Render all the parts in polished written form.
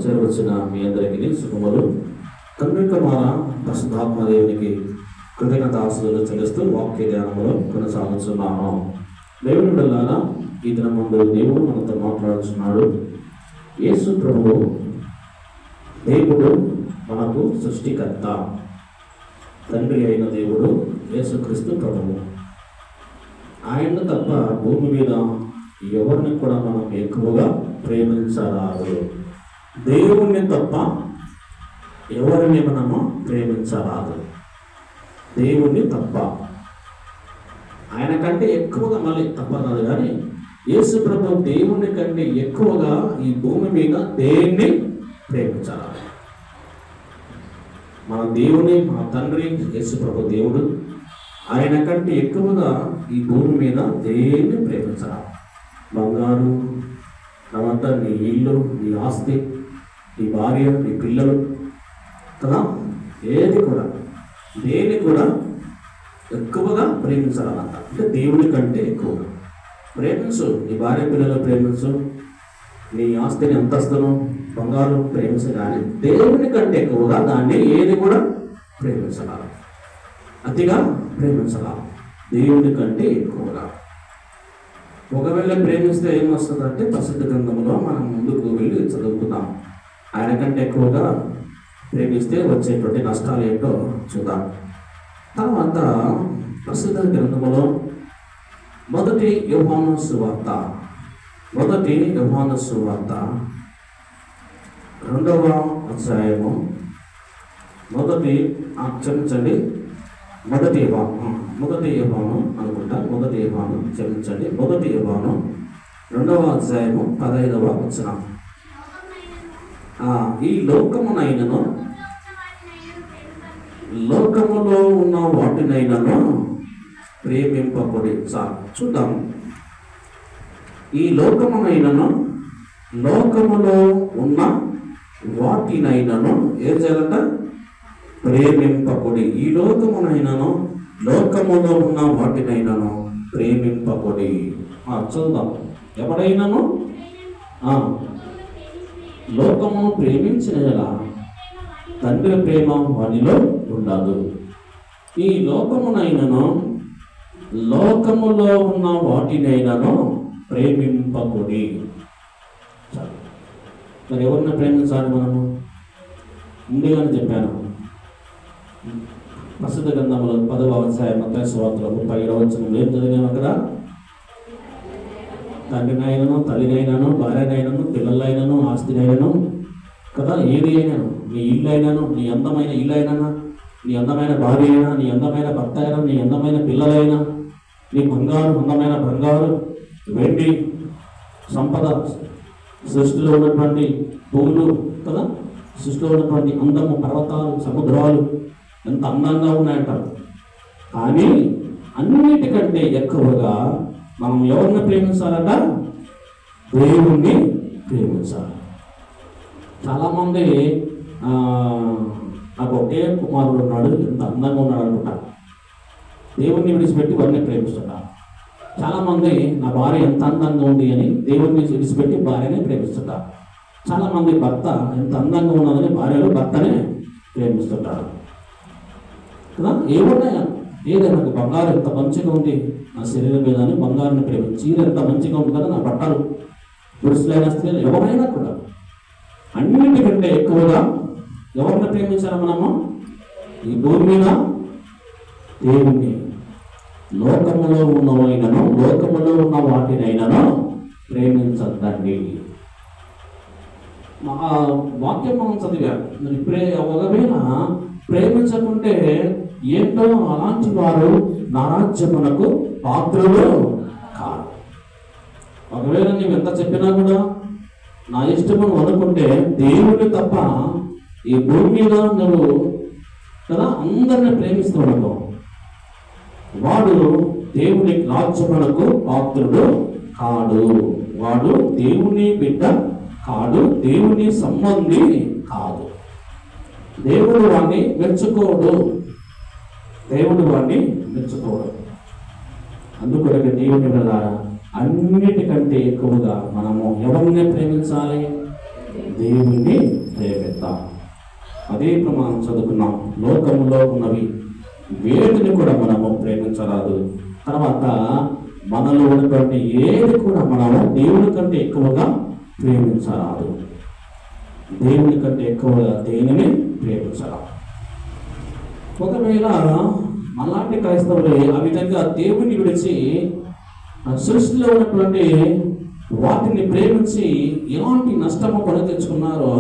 చేరవచ్చిన మీ అందరికీ శుభములు. తండ్రి కుమార పరిశుద్ధాత్మ దేవునికి కృతజ్ఞతాస్తుతులు చెల్లిస్తూ వాక్య ధ్యానంలో కొనసాగుతున్నాము. దేవుని బిడ్డలారా, ఈ దినం ముందు దేవుడు మనతో మాట్లాడుతున్నాడు. యేసు ప్రభువు దేవుడు మనకు సృష్టికర్త. తండ్రి అయిన దేవుడు యేసుక్రీస్తు ప్రభువు. ఆయన తప్ప భూమి మీద ఎవరిని కూడా మనం ఎక్కువగా ప్రేమించరాదు. దేవుణ్ణి తప్ప ఎవరిని మనము ప్రేమించరాదు. దేవుణ్ణి తప్ప, ఆయన కంటే ఎక్కువగా, మళ్ళీ తప్ప కాదు కానీ యేసు ప్రభు దేవుని కంటే ఎక్కువగా ఈ భూమి మీద దేన్ని ప్రేమించరాదు. మన దేవుని, మన తండ్రి యేసు ప్రభు దేవుడు, ఆయన కంటే ఎక్కువగా ఈ భూమి మీద దేన్ని ప్రేమించరాదు. బంగారు, తర్వాత నీ ఇల్లు, నీ ఆస్తి, నీ భార్య, నీ పిల్లలు కదా, ఏది కూడా దేని కూడా ఎక్కువగా ప్రేమించాలంట. అంటే దేవుని కంటే ఎక్కువగా ప్రేమించు. నీ భార్య పిల్లలు ప్రేమించు, నీ ఆస్తిని, అంతస్తును, బంగారు ప్రేమించు, కానీ దేవుని కంటే ఎక్కువగా దాన్ని ఏది కూడా ప్రేమించాలి. అతిగా ప్రేమించాలి. దేవుని కంటే ఎక్కువగా. ఒకవేళ ప్రేమిస్తే ఏమొస్తుందంటే పరిశుద్ధ గ్రంథంలో మనం ముందుకు వెళ్ళి చదువుకుందాం. ఆయన కంటే ఎక్కువగా ప్రేమిస్తే వచ్చేటువంటి నష్టాలు ఏంటో చూద్దాం. తర్వాత పరిశుద్ధ గ్రంథంలో మొదటి యోహాను సువార్త 2వ అధ్యాయము మొదటి యోహాను అనుకుంటా. మొదటి యోహాను 2వ అధ్యాయము 15వ వచనం. ఈ లోకమునైనను లోకములో ఉన్న వాటినైనను ప్రేమింపబడి. చూద్దాం. ఈ లోకమునైనను లోకములో ఉన్న వాటినైనను ఏం చేయాలంట? ప్రేమింపబడి. ఈ లోకమునైనను లోకములో ఉన్న వాటినైనను ప్రేమింపబడి. చూద్దాం. ఎవడైనాను లోకమును ప్రేమించిన ఎలా తండ్రి ప్రేమ వానిలో ఉండదు. ఈ లోకమునైనను లోకములో ఉన్న వాటినైనను ప్రేమింపబడి. మరి ఎవరిని ప్రేమించాలి మనము? ముందుగానే చెప్పాను. పరిశుద్ధ గ్రంథంలో 10వ అధ్యాయం మత్తయి సువార్తలో 37వ వచనంలో ఏం చదివాము? అక్కడ తండ్రినైనను, తల్లినైనను, భార్యనైనను, పిల్లలైనను, ఆస్తినైనను కదా, ఏది అయినాను, నీ ఇల్లు అయినాను, నీ అందమైన ఇల్లు అయినా, నీ అందమైన భార్య అయినా, నీ అందమైన భర్త అయినా, నీ అందమైన పిల్లలైనా, నీ అందమైన బంగారు, వెండి, సంపద, సృష్టిలో ఉన్నటువంటి పువ్వులు కదా, సృష్టిలో ఉన్నటువంటి అందము, పర్వతాలు, సముద్రాలు ఎంత అందంగా ఉన్నాయంటారు. కానీ అన్నిటికంటే ఎక్కువగా మనం ఎవరిని ప్రేమించాలంట? దేవుణ్ణి ప్రేమించాలి. చాలామంది నాకు ఒకే కుమారుడు ఉన్నాడు, ఎంత అందంగా ఉన్నాడు అనుకుంటా, దేవుణ్ణి విడిచిపెట్టి వారిని ప్రేమిస్తుంటారు. చాలామంది నా భార్య ఎంత అందంగా ఉంది అని దేవుణ్ణి విడిచిపెట్టి భార్యని ప్రేమిస్తుంటారు. చాలామంది భర్త ఎంత అందంగా ఉన్నదని భార్యలు భర్తనే ప్రేమిస్తుంటారు కదా. ఏదైనా నాకు బంగారు ఎంత మంచిగా ఉంది నా శరీరం మీద అని బంగారుని ప్రేమించి, చీర ఎంత మంచిగా ఉంది కదా, నా బట్టలు, పురుషులైన స్త్రీలు ఎవరైనా కూడా అన్నిటికంటే ఎక్కువగా ఎవరిని ప్రేమించాలి మనము? ఈ భూమి మీద దేవుణ్ణి. లోకములో ఉన్నవైనను లోకములో ఉన్న వాటినైనను ప్రేమించద్దండి. వాక్యం మనం చదివాం. మరి ఒకవేళ ప్రేమించకుంటే ఏంటో అలాంటి వారు నా రాజ్యమునకు పాత్రులు కాదు. ఒకవేళ నీవు ఎంత చెప్పినా కూడా నా ఇష్టము అనుకుంటే దేవుని తప్ప ఈ భూమి మీద నువ్వు కదా అందరిని ప్రేమిస్తూ ఉండవు, వాడు దేవుని రాజ్యమునకు పాత్రుడు కాడు. వాడు దేవుని బిడ్డ కాడు, దేవుని సంబంధి కాదు. దేవుడు వాడిని మెచ్చుకోడు. అందుకొరకు దేవుని వల్ల అన్నిటికంటే ఎక్కువగా మనము ఎవరిని ప్రేమించాలి? దేవుణ్ణి ప్రేమిద్దాం. అదే ప్రమాణం చదువుకున్నాం. లోకంలో ఉన్నవి వేటిని కూడా మనము ప్రేమించరాదు. తర్వాత మనలో ఉన్నటువంటి ఏది కూడా మనము దేవుని కంటే ఎక్కువగా ప్రేమించరాదు. దేవుని కంటే ఎక్కువగా దేనిని ప్రేమించరాదు. ఒకవేళ మనలాంటి క్రైస్తవులే ఆ విధంగా దేవుని విడిచి సృష్టిలో ఉన్నటువంటి వాటిని ప్రేమించి ఎలాంటి నష్టము కొని తెచ్చుకున్నారో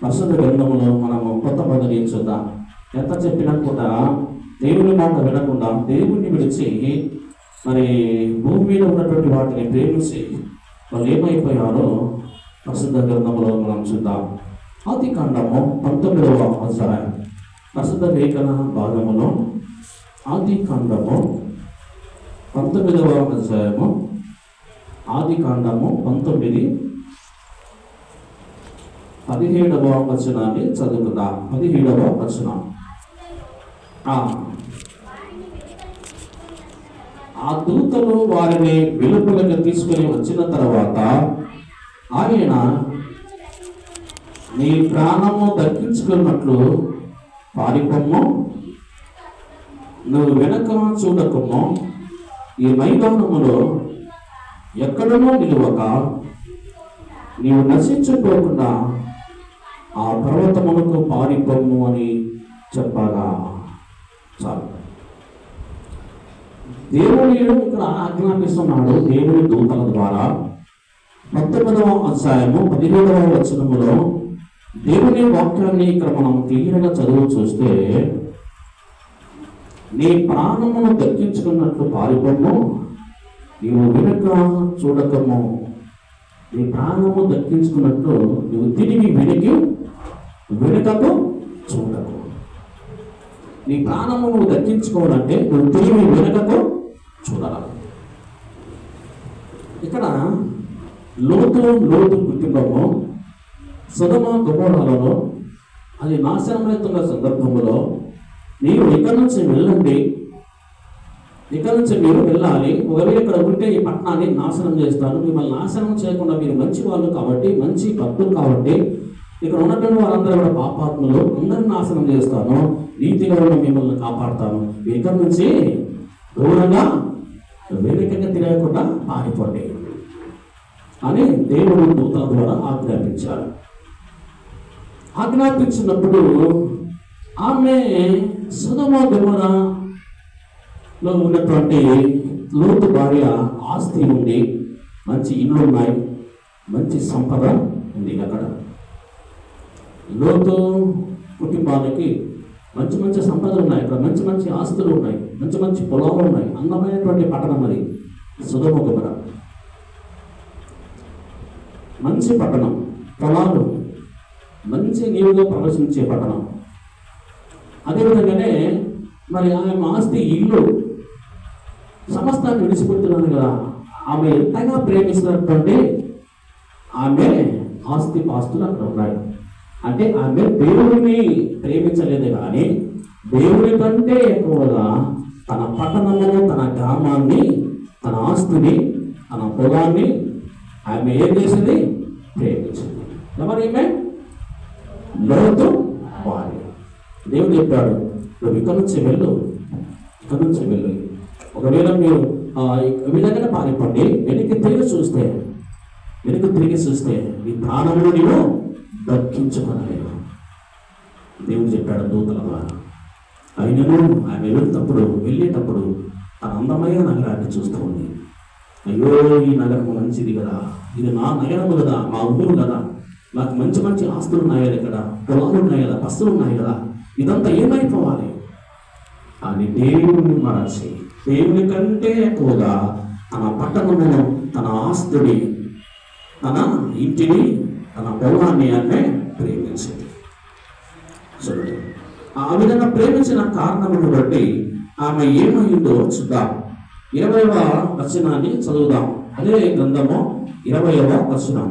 పరిశుద్ధ గ్రంథంలో మనము కొత్త పద్ధతి చూద్దాం. ఎంత చెప్పినా కూడా దేవుని మాట వినకుండా దేవుణ్ణి విడిచి మరి భూమి మీద ఉన్నటువంటి వాటిని ప్రేమించి వాళ్ళు ఏమైపోయారో పరిశుద్ధ గ్రంథంలో మనం చూద్దాం. ఆదికాండము 19వ అధ్యాయం పరిశుద్ధ లేఖన భాగములో ఆదికాండము 19వ అధ్యాయము ఆదికాండము 19:17వ వచనాన్ని చదువుకుందాం. 17వ వచనం. ఆ దూతలు వారిని వెలుపలకు తీసుకుని వచ్చిన తర్వాత ఆయన నీ ప్రాణము దక్కించుకున్నట్లు పారిపోము, నువ్వు వెనక చూడకము, ఈ మైదానములో ఎక్కడనో నిలువక నీవు నశించుకోకుండా ఆ పర్వతములకు పారిపోము అని చెప్పగా చాలు. దేవుడు ఇక్కడ ఆజ్ఞాపిస్తున్నాడు దేవుని దూతల ద్వారా. 19వ అధ్యాయము 17వ వచనములో దేవుని వాక్యాన్ని ఇక్కడ మనం క్లియర్గా చదువు చూస్తే, నీ ప్రాణమును దక్కించుకున్నట్లు పారిపోము, నీవు వెనుక చూడకము. నీ ప్రాణము దక్కించుకున్నట్లు నువ్వు తిరిగి వెనుకకు చూడకు. నీ ప్రాణము నువ్వు దక్కించుకోవాలంటే నువ్వు తిరిగి వెనుకకు చూడాలి. ఇక్కడ లోతు కుటుంబము సొదొమ గొమొర్రాలలో అది నాశనమవుతున్న సందర్భంలో నీవు ఇక్కడ నుంచి వెళ్ళండి, ఇక్కడ నుంచి మీరు వెళ్ళాలి, ఒకవేళ ఇక్కడ ఉంటే ఈ పట్టణాన్ని నాశనం చేస్తాను, మిమ్మల్ని నాశనం చేయకుండా మీరు మంచి వాళ్ళు కాబట్టి, మంచి భక్తులు కాబట్టి ఇక్కడ ఉన్నటువంటి వారందరూ కూడా పాపాత్ములు, అందరిని నాశనం చేస్తాను, నీతిగా మిమ్మల్ని కాపాడుతాను, ఇక్కడ నుంచి దూరంగా వేదికగా తిరగకుండా పారిపోండి అని దేవుడు దూతల ద్వారా ఆజ్ఞాపించాడు. ఆజ్ఞాపించినప్పుడు ఆమె సొదొమ గొమొర్రాలో ఉన్నటువంటి లోతు భార్య ఆస్తి ఉంది, మంచి ఇళ్ళు ఉన్నాయి, మంచి సంపద ఉంది. అక్కడ లోతు కుటుంబానికి మంచి మంచి సంపదలు ఉన్నాయి, అక్కడ మంచి మంచి ఆస్తులు ఉన్నాయి, మంచి మంచి పొలాలు ఉన్నాయి. అందమైనటువంటి పట్టణం అది సొదొమ గొమొర్రా. మంచి పట్టణం, పొలాలు, మంచి నీవుగా ప్రవేశించే పట్టణం. అదేవిధంగానే మరి ఆమె ఆస్తి, ఇల్లు, సమస్తాన్ని విడిచిపెడుతున్నాను కదా. ఆమె ఎంతగా ప్రేమిస్తున్నటువంటి ఆమె ఆస్తి పాస్తులు అక్కడ ఉన్నాయి. అంటే ఆమె దేవుడిని ప్రేమించలేదు కానీ దేవుడి కంటే ఎక్కువగా తన పట్టణమును, తన గ్రామాన్ని, తన ఆస్తిని, తన పొలాన్ని ఆమె ఏం చేసింది? ప్రేమించింది. ఎవరైనా లోతు భార్య. దేవుడు చెప్పాడు, నువ్వు ఇక్కడ నుంచి వెళ్ళు. ఒకవేళ మీరు విధంగానే పారిపోండి, వెనక్కి తిరిగి చూస్తే నీ ప్రాణమును నీవు దక్కించుకోనలేవు. దేవుడు చెప్పాడు దూతల ద్వారా. అయినను ఆమె వెళ్ళేటప్పుడు తన అందమైన నగరాన్ని చూస్తూ ఉంది. అయ్యో, ఈ నగరం మంచిది కదా, ఇది నా నగరము కదా, మా ఊరు కదా, నాకు మంచి మంచి ఆస్తులు ఉన్నాయి కదా, ఇక్కడ పొలాలు ఉన్నాయి కదా, బస్సులు ఉన్నాయి కదా, ఇదంతా ఏమైపోవాలి అని దేవుని మరచి దేవుని కంటే ఎక్కువగా తన పట్టణమును, తన ఆస్తుని, తన ఇంటిని, తన పొలాన్ని ఆమె ప్రేమించింది. చూడండి, ఆ విధంగా ప్రేమించిన కారణమును బట్టి ఆమె ఏమైందో చూద్దాం. 20వ వచనాన్ని చదువుదాం. అదే గ్రంథము 20వ వచనం.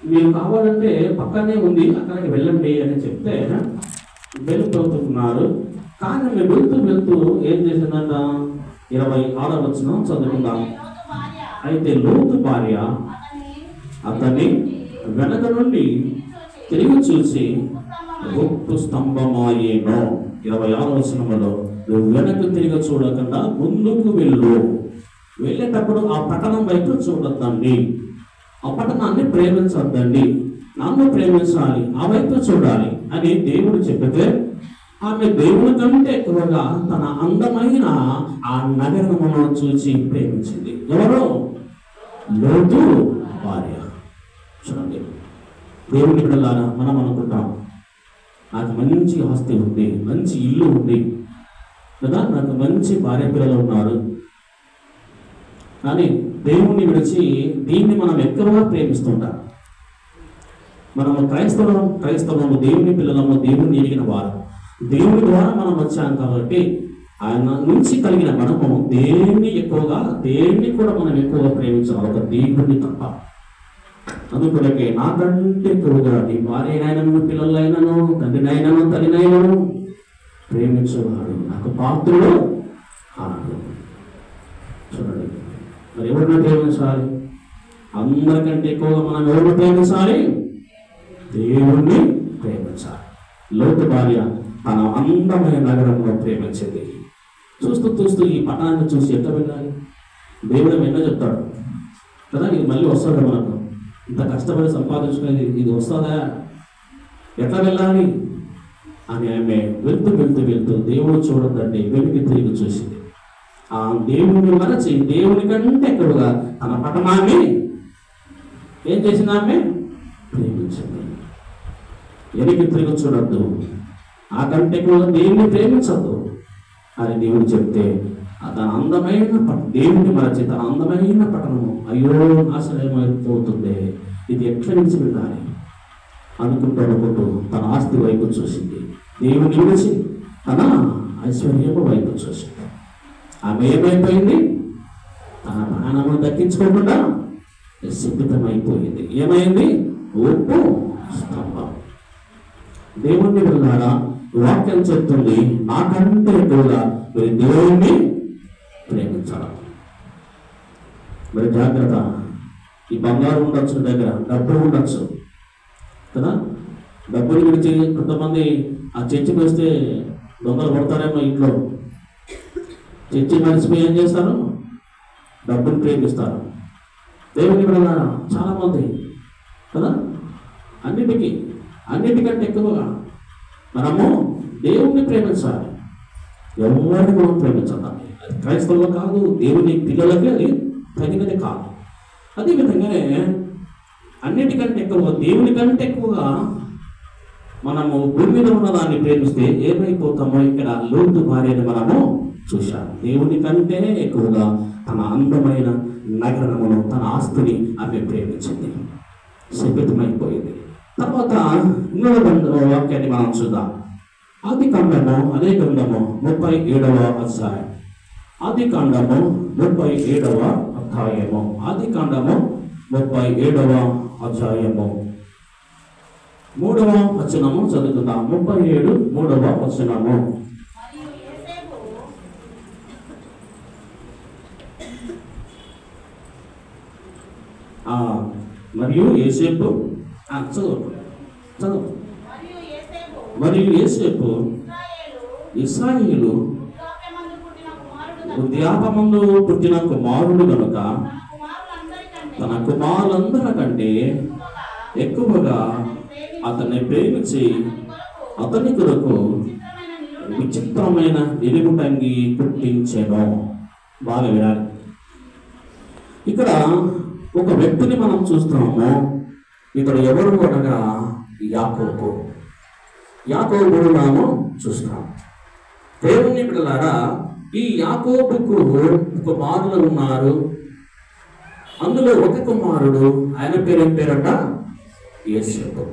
మీరు కావాలంటే పక్కనే ఉంది, అక్కడికి వెళ్ళండి అని చెప్తే వెళ్ళిపోతున్నారు. కానీ వెళ్తూ ఏం చేసిందంట? 26వ వచనం చదువుకుందాం. అయితే లోతు భార్య అతన్ని వెనక నుండి తిరిగి చూసి గొప్ప స్తంభమాయేనో. 26వ వచనంలో నువ్వు వెనక్కి తిరిగి చూడకుండా ముందుకు వెళ్ళు, వెళ్ళేటప్పుడు ఆ పట్టణం వైపు చూడొద్దండి, ఆ పట్టణాన్ని ప్రేమించొద్దండి, నన్ను ప్రేమించాలి, ఆ వైపు చూడాలి అని దేవుడు చెప్పితే ఆమె దేవుని కంటే ఎక్కువగా తన అందమైన ఆ నగరమును చూసి ప్రేమించింది. ఎవరో? లోతు భార్య. చూడండి, దేవుని బిడ్డలారా, మనం అనుకుంటాం నాకు మంచి ఆస్తి ఉంది, మంచి ఇల్లు ఉంది కదా, నాకు మంచి భార్య పిల్లలు ఉన్నారు, కానీ దేవుణ్ణి విడిచి దీన్ని మనం ఎక్కువగా ప్రేమిస్తుంటాం. మనము క్రైస్తవము దేవుని పిల్లలము, దేవుణ్ణి ఎరిగిన వారు, దేవుని ద్వారా మనం వచ్చాం కాబట్టి ఆయన నుంచి కలిగిన మనము దేన్ని కూడా మనం ఎక్కువగా ప్రేమించాలి, ఒక దేవుడిని తప్ప. అందుకొరకే నాకంటే ఎక్కువగా నీ భార్యనైనను, పిల్లలైనను, తండ్రినైనను, తల్లినైనను ప్రేమించేవాడు నాకు పాత్రుడు కాదు. చూడండి, మరి ఎవరిని ప్రేమించాలి? అందరికంటే ఎక్కువగా మనం ఎవరిని ప్రేమించాలి? దేవుణ్ణి ప్రేమించాలి. లోతు భార్య తన అందమైన నగరంలో ప్రేమించింది. చూస్తూ చూస్తూ ఈ పట్టణాన్ని చూసి ఎట్లా వెళ్ళాలి? దేవుడు ఎన్నో చెప్తాడు కదా, ఇది మళ్ళీ వస్తుందా, మనకు ఇంత కష్టపడి సంపాదించుకునేది ఇది వస్తుందా, ఎట్లా వెళ్ళాలి అని ఆమె వెళ్తూ వెళ్తూ వెళ్తూ దేవుడు చూడద్దండి వెనుక తిరిగి చూసింది. ఆ దేవుని మరచి దేవుని కంటే ఎక్కువగా తన పట్టణాన్ని ఏం చేసింది? ఆమె ప్రేమించింది. వెనుక తిరిగి చూడద్దు, ఆ కంటే ఎక్కువగా దేవుని ప్రేమించద్దు అని దేవుడు చెప్తే తన అందమైన దేవుని మరచి తన అందమైన పట్టణము అయ్యో నాశనమైపోతుంది, ఇది ఎట్లా నిలిచి వెళ్ళాలి అనుకుంటూ తన ఆస్తి వైపు చూసింది. దేవుని విడిచి తన ఐశ్వర్యము వైపు చూసింది. ఆమె ఏమైపోయింది? తన ప్రాణమును దక్కించుకోకుండా సిద్ధితమైపోయింది. ఏమైంది? ఉప్పు స్తంభం. దేవుణ్ణి వెళ్ళారా, వాక్యం చెప్తుంది నాకంటే ఎక్కువగా మీరు దేవుణ్ణి ప్రేమించాలి. మరి జాగ్రత్త, ఈ బంగారు ఉండొచ్చు, దగ్గర డబ్బు ఉండొచ్చు కదా, డబ్బులు విడిచి కొంతమంది ఆ చర్చికి వస్తే దొంగలు పడతారేమో ఇంట్లో. చర్చి మనిషిపోయి ఏం చేస్తారు? డబ్బులు ప్రేమిస్తారు. దేవుని కూడా చాలామంది కదా, అన్నిటికంటే ఎక్కువగా మనము దేవుణ్ణి ప్రేమించాలి. ఎవరిని మనం ప్రేమించాలి. అది క్రైస్తవులు కాదు, దేవుని పిల్లలకి అది తగినది కాదు. అదేవిధంగానే అన్నిటికంటే ఎక్కువ దేవుని కంటే ఎక్కువగా మనము భూమి మీద ఉన్న దాన్ని ప్రేమిస్తే ఏమైపోతామో ఇక్కడ లోతు భార్యని మనము చూశాం. దేవుని కంటే ఎక్కువగా తన అందమైన నగరమును, తన ఆస్తిని ఆమె ప్రేమించింది, శపితమైపోయింది. తర్వాత ఇంకొక వాక్యాన్ని మనం చూద్దాం. ఆది కాండము, అదే గ్రంథము 37వ అధ్యాయం. ఆది కాండము 37వ అధ్యాయము. ఆది కాండము 37వ అధ్యాయము 3వ వచనము చదువుకుందాం. 37 3వ వచనము. మరియు యోసేపు చదువు. మరియు యోసేపు ఇశ్రాయేలు వృద్ధాపమందు పుట్టిన కుమారుడు కనుక తన కుమారులందరికంటే ఎక్కువగా అతన్ని ప్రేమించి అతని కొరకు విచిత్రమైన ఎలుగుటంగి పుట్టించెను. బాగా వినాలి. ఇక్కడ ఒక వ్యక్తిని మనం చూస్తున్నాము. ఇక్కడ ఎవరు అనగా యాకోబును మనము చూస్తున్నాం. దేవుని బిడ్డలారా, ఈ యాకోబుకు కుమారులు ఉన్నారు. అందులో ఒక కుమారుడు, ఆయన పేరు పేరట యోసేపు.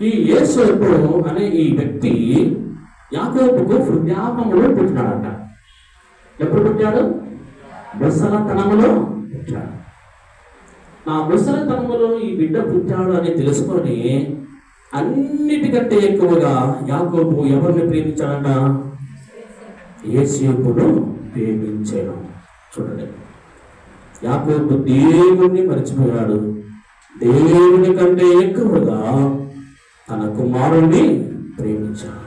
ఈ యోసేపు అనే ఈ వ్యక్తి యాకోబుకు వృద్ధాపములో పుట్టినాడట. ఎప్పుడు పుట్టాడు? ముసలతనములో పుట్టాడు. నా ముసలితనములో ఈ బిడ్డ పుట్టాడు అని తెలుసుకొని అన్నిటికంటే ఎక్కువగా యాకోబు ఎవరిని ప్రేమించాడట? యోసేపును ప్రేమించాను. చూడండి, యాకోబు దేవుణ్ణి మర్చిపోయాడు. దేవుని కంటే ఎక్కువగా తన కుమారుణ్ణి ప్రేమించాడు.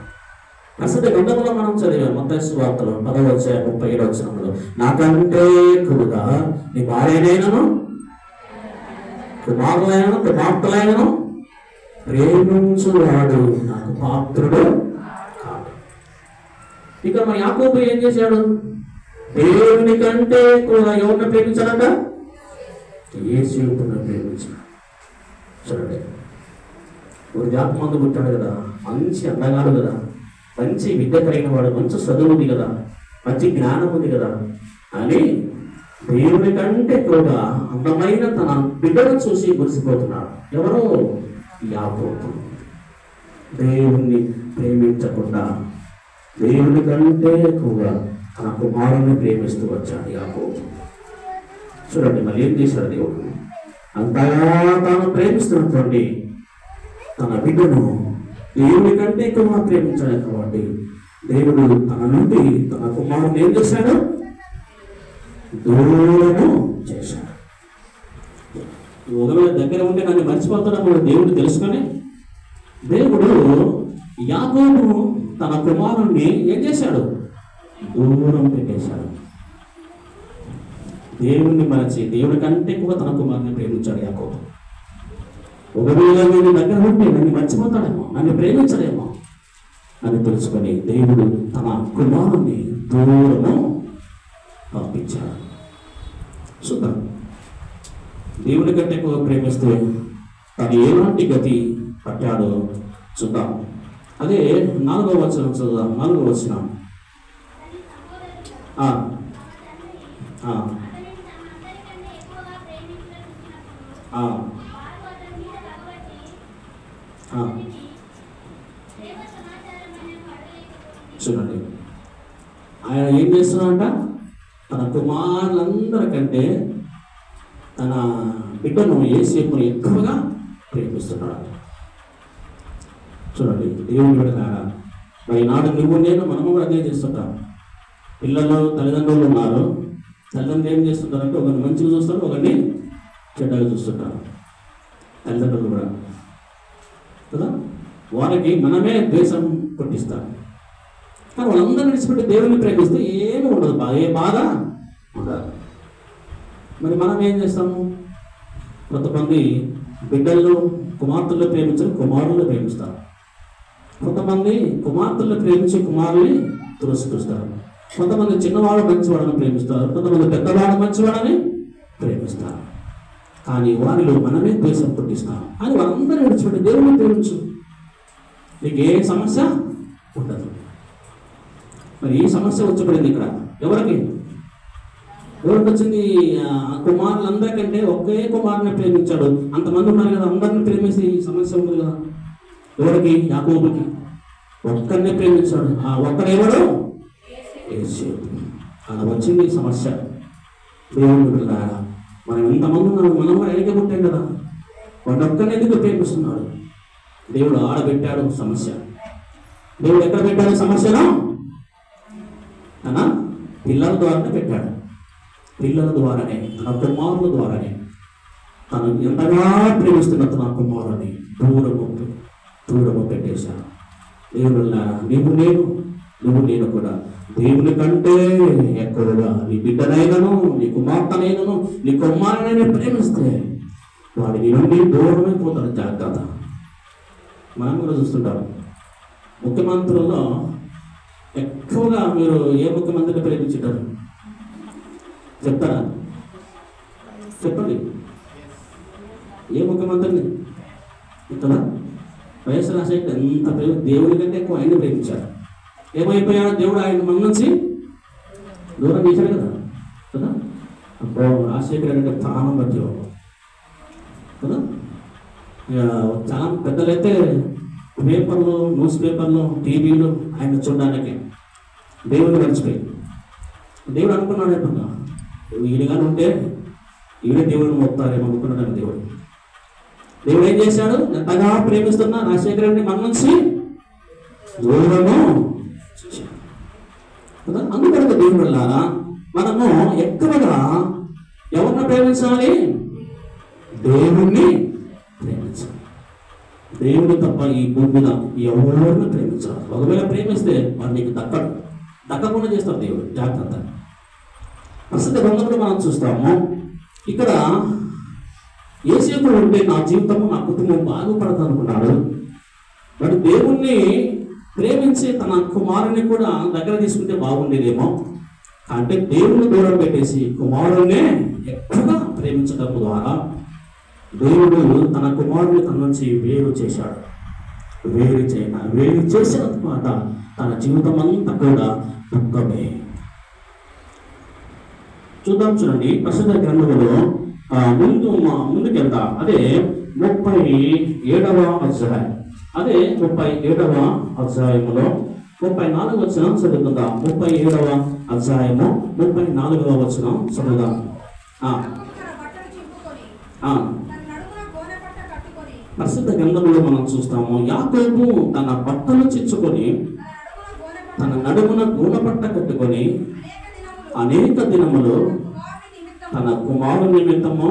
ప్రస్తుత గ్రంథంలో మనం చదివాం మత్తయి సువార్తలో 10:37 నాకంటే ఎక్కువగా నీ భార్యనైనను కుమారులైనను కుమార్తెలైనను ప్రేమించువాడు నాకు పాత్రుడు కాదు. ఇక మన యాకోబు ఏం చేశాడు? దేవుని కంటే ఎక్కువగా ఎవరిని ప్రేమించాడంట? యేసుని ప్రేమించాడు. చూడండి, ఒక జాతి మందు పుట్టాడు కదా, మంచి అందగాడు కదా, మంచి విద్య కలిగిన వాడు, మంచి చదువు ఉంది కదా, మంచి జ్ఞానం ఉంది కదా అని దేవుని కంటే ఎక్కువగా అందమైన తన బిడ్డను చూసి మురిసిపోతున్నాడు. ఎవరో? యాకోబు. దేవుణ్ణి ప్రేమించకుండా దేవుని కంటే ఎక్కువగా తన కుమారుని ప్రేమిస్తూ వచ్చాడు యాకోబు. చూడండి, మళ్ళీ ఏం చేశాడు దేవుడు? అంతగా తాను ప్రేమిస్తున్నటువంటి తన బిడ్డను దేవుని కంటే ఎక్కువగా ప్రేమించాడు కాబట్టి దేవుడు తన నుండి తన కుమారుని ఏం చేశాడు? దూరము చేశాడు. ఒకవేళ దగ్గర ఉంటే నన్ను మర్చిపోతాడని దేవుడు తెలుసుకొని దేవుడు యాకోబు తన కుమారుణ్ణి ఏం చేశాడు? దూరం పెట్టేశాడు. దేవుణ్ణి మరచి దేవుడి కంటే ఎక్కువ తన కుమారుని ప్రేమించాడు యాకోబు. ఒకవేళ నేను దగ్గర ఉంటే నన్ను మర్చిపోతాడేమో, నన్ను ప్రేమించడేమో అని తెలుసుకొని దేవుడు తన కుమారుణ్ణి దూరము పంపించాడు. చూద్దాం, దేవుడి కంటే ఎక్కువ ప్రేమిస్తూ తను ఎలాంటి గతి పట్టాడో చూద్దాం. అదే 4వ వచనం చదువుదాం. 4వ వచనం. చూడండి, ఆయన ఏం చేస్తున్నాడంట? తన కుమారులందరికంటే తన బిడ్డను యేసేపును ఎక్కువగా ప్రేమిస్తున్నాడు. చూడండి, దేవుని బిడ్డలారా, మరి నాడు నువ్వు నేను మనము కూడా అదే చేస్తుంటాం. పిల్లలు తల్లిదండ్రులు ఉన్నారు, తల్లిదండ్రులు ఏం చేస్తుంటారంటే ఒకరిని మంచిగా చూస్తారు, ఒకరిని చెడ్డగా చూస్తుంటారు. తల్లిదండ్రులు కూడా కదా, వారికి మనమే ద్వేషం పుట్టిస్తారు. కానీ వాళ్ళందరూ విడిచిపెట్టి దేవుని ప్రేమిస్తే ఏమి ఉండదు, ఏ బాధ ఉండదు. మరి మనం ఏం చేస్తాము? కొంతమంది బిడ్డలు కుమార్తెలు ప్రేమించరు, కుమారులు ప్రేమిస్తారు. కొంతమంది కుమార్తెలు ప్రేమించి కుమారుల్ని తిరస్కరిస్తారు. కొంతమంది చిన్నవాడు మంచివాడని ప్రేమిస్తారు, కొంతమంది పెద్దవాడు మంచివాడని ప్రేమిస్తారు. కానీ వారిలో మనమే ద్వేషం పుట్టిస్తాం. అని వాళ్ళందరూ విడిచిపెట్టి దేవుని ప్రేమించు, నీకు ఏ సమస్య ఉండదు. మరి ఈ సమస్య వచ్చి ఇక్కడ ఎవరికి వచ్చింది? కుమారులందరికంటే ఒకే కుమారుని ప్రేమించాడు. అంతమంది ఉన్నారు కదా, అందరిని ప్రేమిస్తే ఈ సమస్య ఉంది కదా. ఎవరికి? యాకోబుకి. ఒక్కరినే ప్రేమించాడు. ఆ ఒక్కడెవడు? యేసేపు. అలా వచ్చింది సమస్య. దేవుని బిడ్డలారా, మనం ఎంతమంది ఉన్నాము, మనం కూడా ఎన్నిక పుట్టాం కదా. వాడు ఒక్కరిని ఎందుకు ప్రేమిస్తున్నాడు? దేవుడు ఆడబెట్టాడు సమస్య. దేవుడు ఎక్కడ పెట్టాడు సమస్యను? తన పిల్లల ద్వారానే పెట్టాడు. పిల్లల ద్వారానే, తన కుమారుల ద్వారానే తను ఎంతగా ప్రేమిస్తున్న తన కుమారుని దూరము పెట్టేశాడు. దేవుడులారా, నువ్వు నేను కూడా దేవుని కంటే ఎక్కువగా నీ బిడ్డనైనను, నీ కుమార్తెనైనను, నీ కుమారునైనా ప్రేమిస్తే వాడి నీ నుండి దూరమైపోతాడు. జాగ్రత్త. మనం కూడా చూస్తుంటాం, ముఖ్యమంత్రుల్లో ఎక్కువగా మీరు ఏ ముఖ్యమంత్రిని ప్రేమించుంటారు చెప్తారా? చెప్పండి, ఏ ముఖ్యమంత్రిని చెప్తారా? వైఎస్ రాజశేఖర్ ఎంత ప్రేమ, దేవుడి కంటే ఎక్కువ ఆయన్ని ప్రేమించారు. ఏమైపోయాడో దేవుడు ఆయన మన నుంచి దూరం చేశాడు కదా. అబ్బో, రాజశేఖర్ అంటే ప్రాణం పట్టేవాడు కదా. చాలా పెద్దలైతే పేపర్లు, న్యూస్ పేపర్లు, టీవీలు ఆయన చూడడానికి దేవుడు మర్చిపోయి దేవుడు అనుకున్నాడు ఎప్పుడు ఈయనగానే ఉంటే ఈయన దేవుడిని మొత్తారేమో అనుకున్నాడు. దేవుడు ఏం చేశాడు? ఎంతగా ప్రేమిస్తున్నా రాజశేఖర్ రెడ్డి మన నుంచి దూరము. కదా. అందుకని దేవుని వల్ల మనము ఎక్కువగా ఎవరిని ప్రేమించాలి? దేవుణ్ణి ప్రేమించాలి. దేవుడు తప్ప ఈ భూమి మీద ఎవరిని ప్రేమించాలి. ఒకవేళ ప్రేమిస్తే వాడు నీకు దక్కకుండా చేస్తాడు దేవుడు. జాగ్రత్త. ప్రస్తుత గ్రంథంలో మనం చూస్తాము, ఇక్కడ యేసేపు ఉంటే నా జీవితము నా కుటుంబం బాగుపడదు అనుకున్నాడు. వాడు దేవుణ్ణి ప్రేమించి తన కుమారుని కూడా దగ్గర తీసుకుంటే బాగుండేదేమో. అంటే దేవుని దూరం పెట్టేసి కుమారుణ్ణే ఎక్కువగా ప్రేమించడం ద్వారా దేవుడు తన కుమారుని తన నుంచి వేరు చేశాడు. వేరు చేసిన తర్వాత తన జీవితం అంతా కూడా దుఃఖమే. చూద్దాం, చూడండి ప్రస్తుత గ్రంథంలో ముందుకెళ్తాం. అదే 37వ అధ్యాయం. అదే 37వ అధ్యాయములో 34వ వచనం చదువుకుందాం. 37వ అధ్యాయము 34వ వచనం చదువుదాం. ప్రస్తుత గ్రంథంలో మనం చూస్తాము, యాకోబు తన బట్టలు చించుకొని తన నడుమున గోనపట్ట కట్టుకొని అనేక దినములు తన కుమారుని నిమిత్తము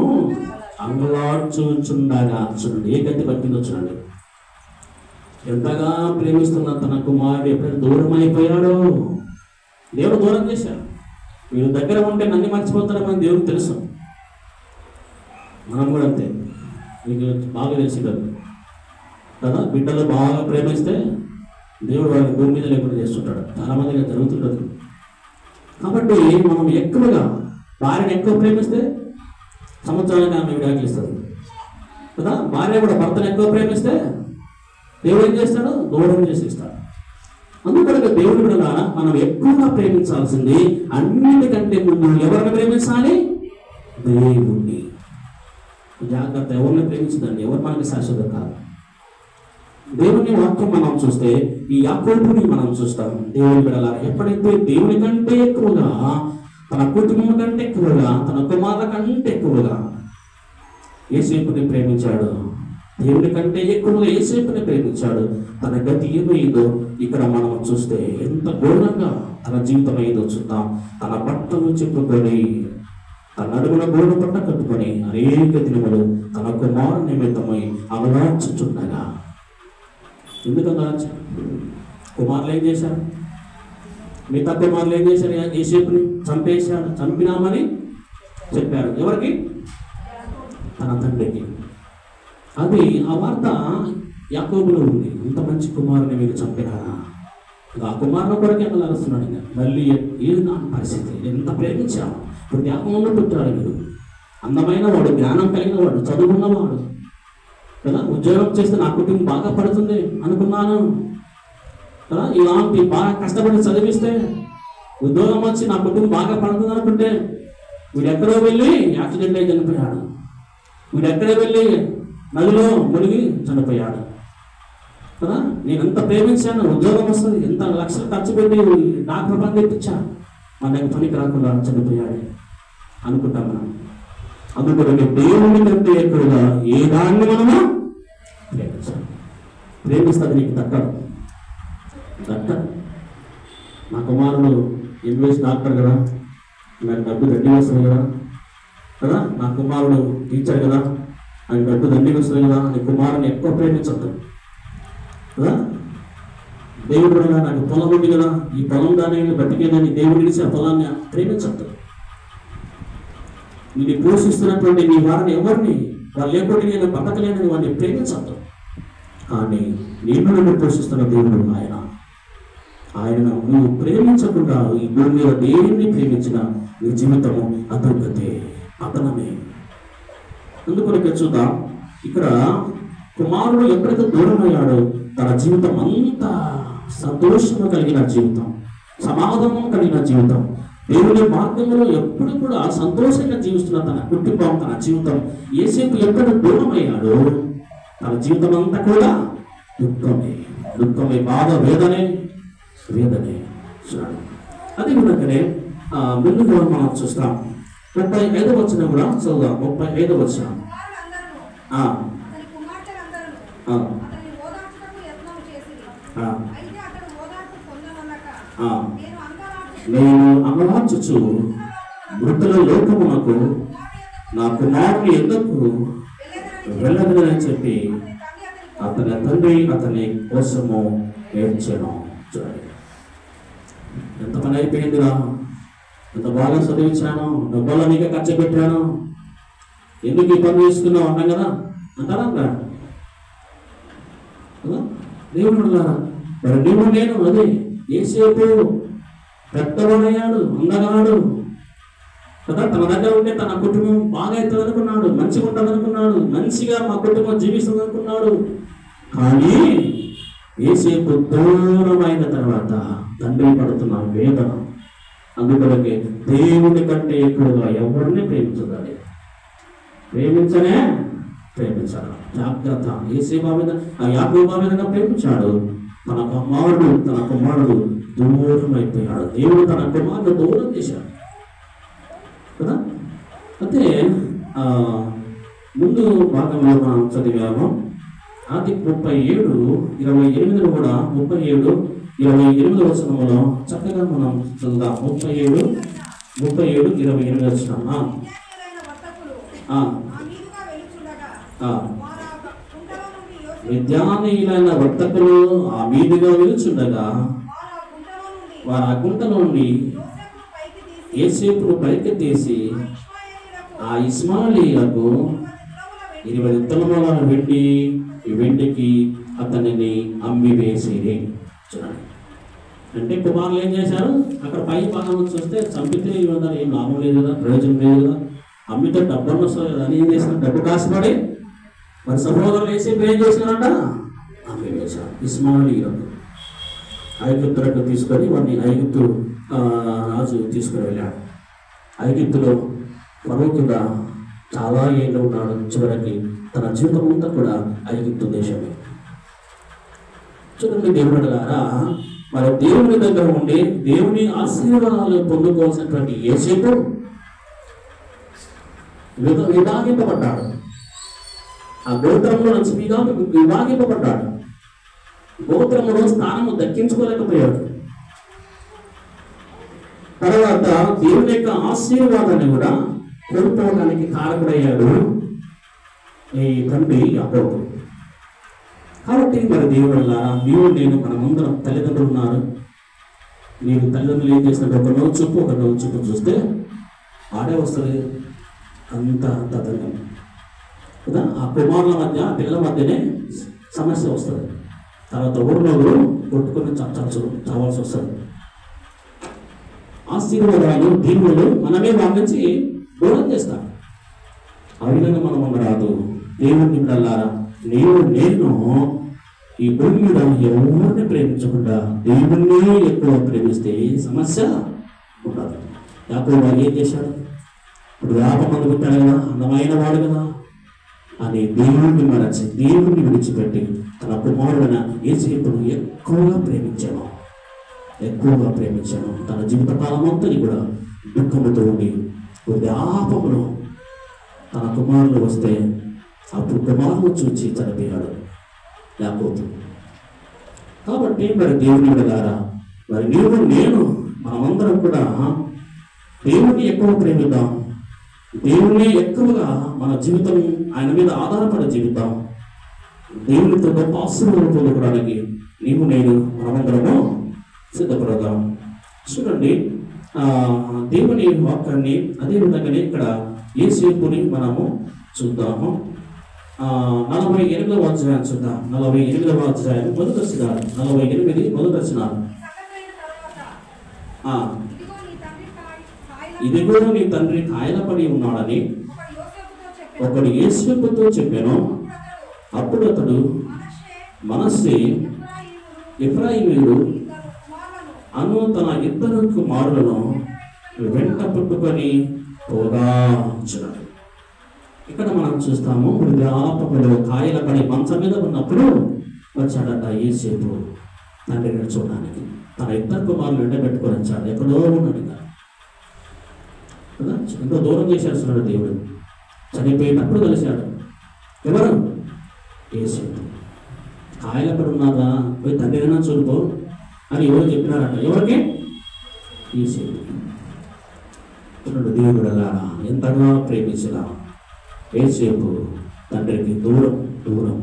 అంగలార్చుచుండగా. చూడండి ఏ గతి పట్టిందో చూడండి. ఎంతగా ప్రేమిస్తున్న తన కుమారుడు ఎప్పుడైతే దూరం అయిపోయాడో దేవుడు దూరం చేశాడు. మీరు దగ్గర ఉంటే నన్ను మర్చిపోతారని దేవుడికి తెలుసు. మనం కూడా అంతే, మీకు బాగా తెలిసి కదా. బిడ్డలు బాగా ప్రేమిస్తే దేవుడు వారిని భూమి మీద లేకుండా చేస్తుంటాడు. చాలా మందిగా జరుగుతుంటుంది. కాబట్టి మనం ఎక్కువగా భార్యను ఎక్కువ ప్రేమిస్తే సంవత్సరానికి ఆమె విడాకులు ఇస్తుంది కదా. భార్య కూడా భర్తను ఎక్కువ ప్రేమిస్తే దేవుడు ఏం చేస్తాడు? దూరం చేసి ఇస్తాడు. అందుకని దేవుడు కూడా మనం ఎక్కువగా ప్రేమించాల్సింది అన్నిటికంటే ముందు ఎవరిని ప్రేమించాలి? దేవుణ్ణి. జాగ్రత్త, ఎవరిని ప్రేమించదండి. ఎవరు మనకి శాశ్వతం కాదు. దేవుని వాక్యం మనం చూస్తే ఈ యాకోబుని మనం చూస్తాం. దేవుని బిడ్డల ఎప్పుడైతే దేవుని కంటే ఎక్కువగా, తన కుటుంబం కంటే ఎక్కువగా, తన కుమారుల కంటే ఎక్కువగా యేసేపుని ప్రేమించాడు, దేవుని కంటే ఎక్కువగా యేసేపుని ప్రేమించాడు, తన గతి ఏమైందో ఇక్కడ మనం చూస్తే ఎంత ఘోరంగా తన జీవితం అయిందో చూద్దాం. తన బట్టలు చెప్పుకొని తన నడుమున గోడ పట్ట కట్టుకొని అనేక దినములు తన కుమారు నిమిత్తమై అవలార్చుచుండగా. ఎందుకన్నా కుమారులు ఏం చేశారు? మిగతా కుమారులు ఏం చేశారు? యేసేపుని చంపేశాడు, చంపినామని చెప్పారు. ఎవరికి? తన తండ్రికి. అది ఆ వార్త యాకోబులో ఉంది. ఇంత మంచి కుమారుని మీరు చంపినారా? ఆ కుమారుని కొరకే అరుస్తున్నాడు. మళ్ళీ ఏది నా పరిస్థితి, ఎంత ప్రేమించాము. ఇప్పుడు జ్ఞాపకంలో పుట్టాడు. మీరు అందమైన వాడు, జ్ఞానం కలిగిన వాడు, చదువుకున్నవాడు కదా. ఉద్యోగం చేస్తే నా కుటుంబం బాగా పడుతుంది అనుకున్నాను కదా. ఇలాంటి బాగా కష్టపడి చదివిస్తే ఉద్యోగం వచ్చి నా కుటుంబం బాగా పడుతుంది అనుకుంటే వీడు ఎక్కడో వెళ్ళి యాక్సిడెంట్ అయి చనిపోయాడు. వీడు ఎక్కడో వెళ్ళి నదిలో మునిగి చనిపోయాడు కదా. నేను ఎంత ప్రేమించాను, ఉద్యోగం వస్తుంది, ఎంత లక్షలు ఖర్చు పెట్టి డాక్టర్ పని తెప్పించాను, మనకి పనికి రాకుండా చనిపోయాడు అనుకుంటాం మనం. అందుకని దేవుని కంటే ఎక్కువగా ఏ దాన్ని మనము ప్రేమించాలి. ప్రేమిస్తుంది నీకు దక్కదు. నా కుమారుడు ఎంబీఎస్ డాక్టర్ కదా, నాకు డబ్బు దండి వస్తుంది కదా. నా కుమారుడు టీచర్ కదా, నాకు డబ్బు దండి వస్తుంది కదా. నీ కుమారుని ఎక్కువ ప్రేమించద్దు కదా. దేవుడు కూడా నాకు పొలం ఉంది కదా, ఈ పొలం దాన్ని బతికేదని దేవుడు ఇచ్చి ఆ పొలాన్ని ప్రేమించద్దు. నేను పోషిస్తున్నటువంటి నీ వారిని ఎవరిని వాళ్ళు లేకపోతే నేను బతకలేనని వాడిని ప్రేమించద్దు. కానీ నేను పోషిస్తున్న దేవుడు ఆయన నువ్వు ప్రేమించకుండా ఈ భూమి మీద దేన్ని ప్రేమించిన నీ జీవితము అధోగతే, పతనమే. అందుకొరకు చూద్దాం, ఇక్కడ కుమారుడు ఎప్పుడైతే దూరం అయ్యాడో తన జీవితం అంతా సంతోషము కలిగిన జీవితం, సమాధానం కలిగిన జీవితం, దేవుని మార్గంలో ఎప్పుడు కూడా సంతోషంగా జీవిస్తున్న తన కుటుంబం, తన జీవితం యేసేపు ఎక్కడ దూరం అయ్యాడో తన జీవితం అంతా కూడా దుఃఖమే, బాధ, వేదనే. అది విధంగానే ముందుగా మనం చూస్తాం. 35వ వచనం కూడా చదువుదాం. 35వ వచనం. నేను అంగలార్చుచు మృతుల లోకమునకు నా కుమారుని ఎందుకు వెళ్ళదని చెప్పి అతని తండ్రి అతని కోసము ఏడ్చాను. చూడండి ఎంత పని అయిపోయిందిరా, ఎంత బాగా చదివించాను, డబ్బులు నీకే ఖర్చు పెట్టాను, ఎందుకు ఈ పని చేసుకున్నావు అన్నాం కదా అంటారా అక్కడ దేవుడు అన్నారా. మరి నీవు నేను అదే ఏసేపు పెద్దవాడయ్యాడు, అందగాడు కదా, తన దగ్గర ఉంటే తన కుటుంబం బాగా అవుతుంది అనుకున్నాడు, మంచిగా ఉంటుంది అనుకున్నాడు, మంచిగా మా కుటుంబం జీవిస్తుంది అనుకున్నాడు. కానీ ఏసేపు దూరమైన తర్వాత తండ్రి పడుతున్న వేదన, అందుకొరకే దేవుని కంటే ఎక్కువగా ఎవరిని ప్రేమించదాలి, ప్రేమించాలి. జాగ్రత్త. ఏసేపు మీద యాకోబు మీద ప్రేమించాడు. తన కుమారుడు దూరం అయిపోయాడు. దేవుడు తన కుమారుడు దూరం చేశాడు కదా. అయితే ముందు భాగంలో మనం చదివాము ఆది 37:28 కూడా 37:28 వచనంలో చక్కగా మనం చదువుదాం. 37:28 వచనం. విద్యానీయులైన వర్తకులు ఆ మీదుగా వెలుచుండగా వారు ఆ గుంటలో నుండి యోసేపును పైకి తీసి ఆ ఇస్మాయిలీలకు 20 తులముల వెండికి అతనిని అమ్మి వేసేది. చూడండి, అంటే కుమారులు ఏం చేశారు, అక్కడ పై భాగంలో చూస్తే చంపితే ఏం లాభం లేదు కదా, ప్రయోజనం లేదు కదా, అమ్మితే డబ్బులు వస్తుంది కదా అని ఏం చేసిన, డబ్బు కాసుపడి మరి సహోదరులు యోసేపు ఏం చేసినారంట, అమ్మి వేశారు. ఇస్మాయిలీలకు ఐగుప్తులకు తీసుకొని వాడిని ఐగుప్తు రాజు తీసుకుని వెళ్ళాడు. ఐగుప్తులో ఫరో కింద చాలా ఏళ్ళు ఉన్నాడు. చివరికి తన జీవితం అంతా కూడా ఐగుప్తు దేశమే. చూడండి దేవుడు గారా, మరి దేవుని దగ్గర ఉండి దేవుని ఆశీర్వాదాలు పొందుకోవాల్సినటువంటి యోసేపు విభాగింపబడ్డాడు. ఆ గోత్రంలో నుంచి విభాగింపబడ్డాడు. గోత్రంలో స్థానము దక్కించుకోలేకపోయాడు. తర్వాత దేవుని యొక్క ఆశీర్వాదాన్ని కూడా కోల్పోవడానికి కారకుడయ్యాడు ఈ తండ్రి యాకోబు. కాబట్టి మరి దేవుడు వల్ల నేను మనమందరం తల్లిదండ్రులు ఉన్నారు. మీరు తల్లిదండ్రులు ఏం చేసినట్టు ఒక నవ్వు చూపు చూస్తే ఆడే వస్తుంది అంత తతంగం కదా. ఆ కుమారుల మధ్య పిల్లల మధ్యనే సమస్య వస్తుంది. తర్వాత ఊరిలో కొట్టుకొని చావాల్సి వస్తుంది. ఆశీర్వాదాలు దీవులు మనమే వాళ్ళ నుంచి దూరం చేస్తాం. ఆ విధంగా మనం రాదు. దేవుడిని వెళ్ళారా, నేను ఈ భూమి మీద ఎవరిని ప్రేమించకుండా దేవుణ్ణి ఎక్కువ ప్రేమిస్తే సమస్య ఉండదు. యాకోబు ఏం చేశాడు, ఇప్పుడు వ్యాపమంది పుట్టాడు కదా, అందమైన వాడు కదా అని దేవుణ్ణి మరచి దేవుణ్ణి విడిచిపెట్టి తన కుమారుడైన యోసేపును ఎక్కువగా ప్రేమించాను. తన జీవితకాలం అంతా కూడా దుఃఖముతో ఉండి వ్యాపమును తన కుమారులు వస్తే అప్పుడు కుమారులు చూచి చనిపోయాడు యాకోబు. కాబట్టి మరి దేవుని ద్వారా మరి నేను మనమందరం కూడా దేవుణ్ణి ఎక్కువ ప్రేమిద్దాం. దేవుణ్ణి ఎక్కువగా మన జీవితం ఆయన మీద ఆధారపడి జీవిద్దాం. దేవునితో గొప్ప ఆశీర్వాదం పొందుకోవడానికి నేను మనమందరము సిద్ధపడదాం. చూడండి, దేవుని వాక్యాన్ని అదేవిధంగానే ఇక్కడ యోసేపుని మనము చూద్దాము. 48వ అధ్యాయం చూద్దాం. 48వ అధ్యాయం మొదటి వచనం, 48 మొదటి వచనం. ఇదిగో నీ తండ్రి కాయలపడి ఉన్నాడని ఒకడు యోసేపుతో చెప్పాను. అప్పుడు అతడు మనస్సే ఎఫ్రాయిమీయుడు అను తన 2 కుమారులను వెంట పుట్టుకొని పోగా. ఇక్కడ మనం చూస్తాము, వృద్ధాపకులు కాయల పడి మంచం మీద ఉన్నప్పుడు వచ్చాడట యోసేపు తండ్రిని చూడడానికి. తన 2 కుమారులు ఎండబెట్టుకొని వచ్చాడు. ఎక్కడో ఉన్నాడు కదా, ఎంతో దూరం చేసేస్తున్నాడు దేవుడు. చనిపోయేటప్పుడు కలిశాడు. ఎవరు? యోసేపు. కాయల పడి ఉన్నారా, పోయి తండ్రినైనా చూడుకో అని ఎవరు చెప్పినారట. ఎవరికి? ఏసేపు దేవుడలా ఎంతగా ప్రేమించిన ఏసేపు తండ్రికి దూరం దూరం.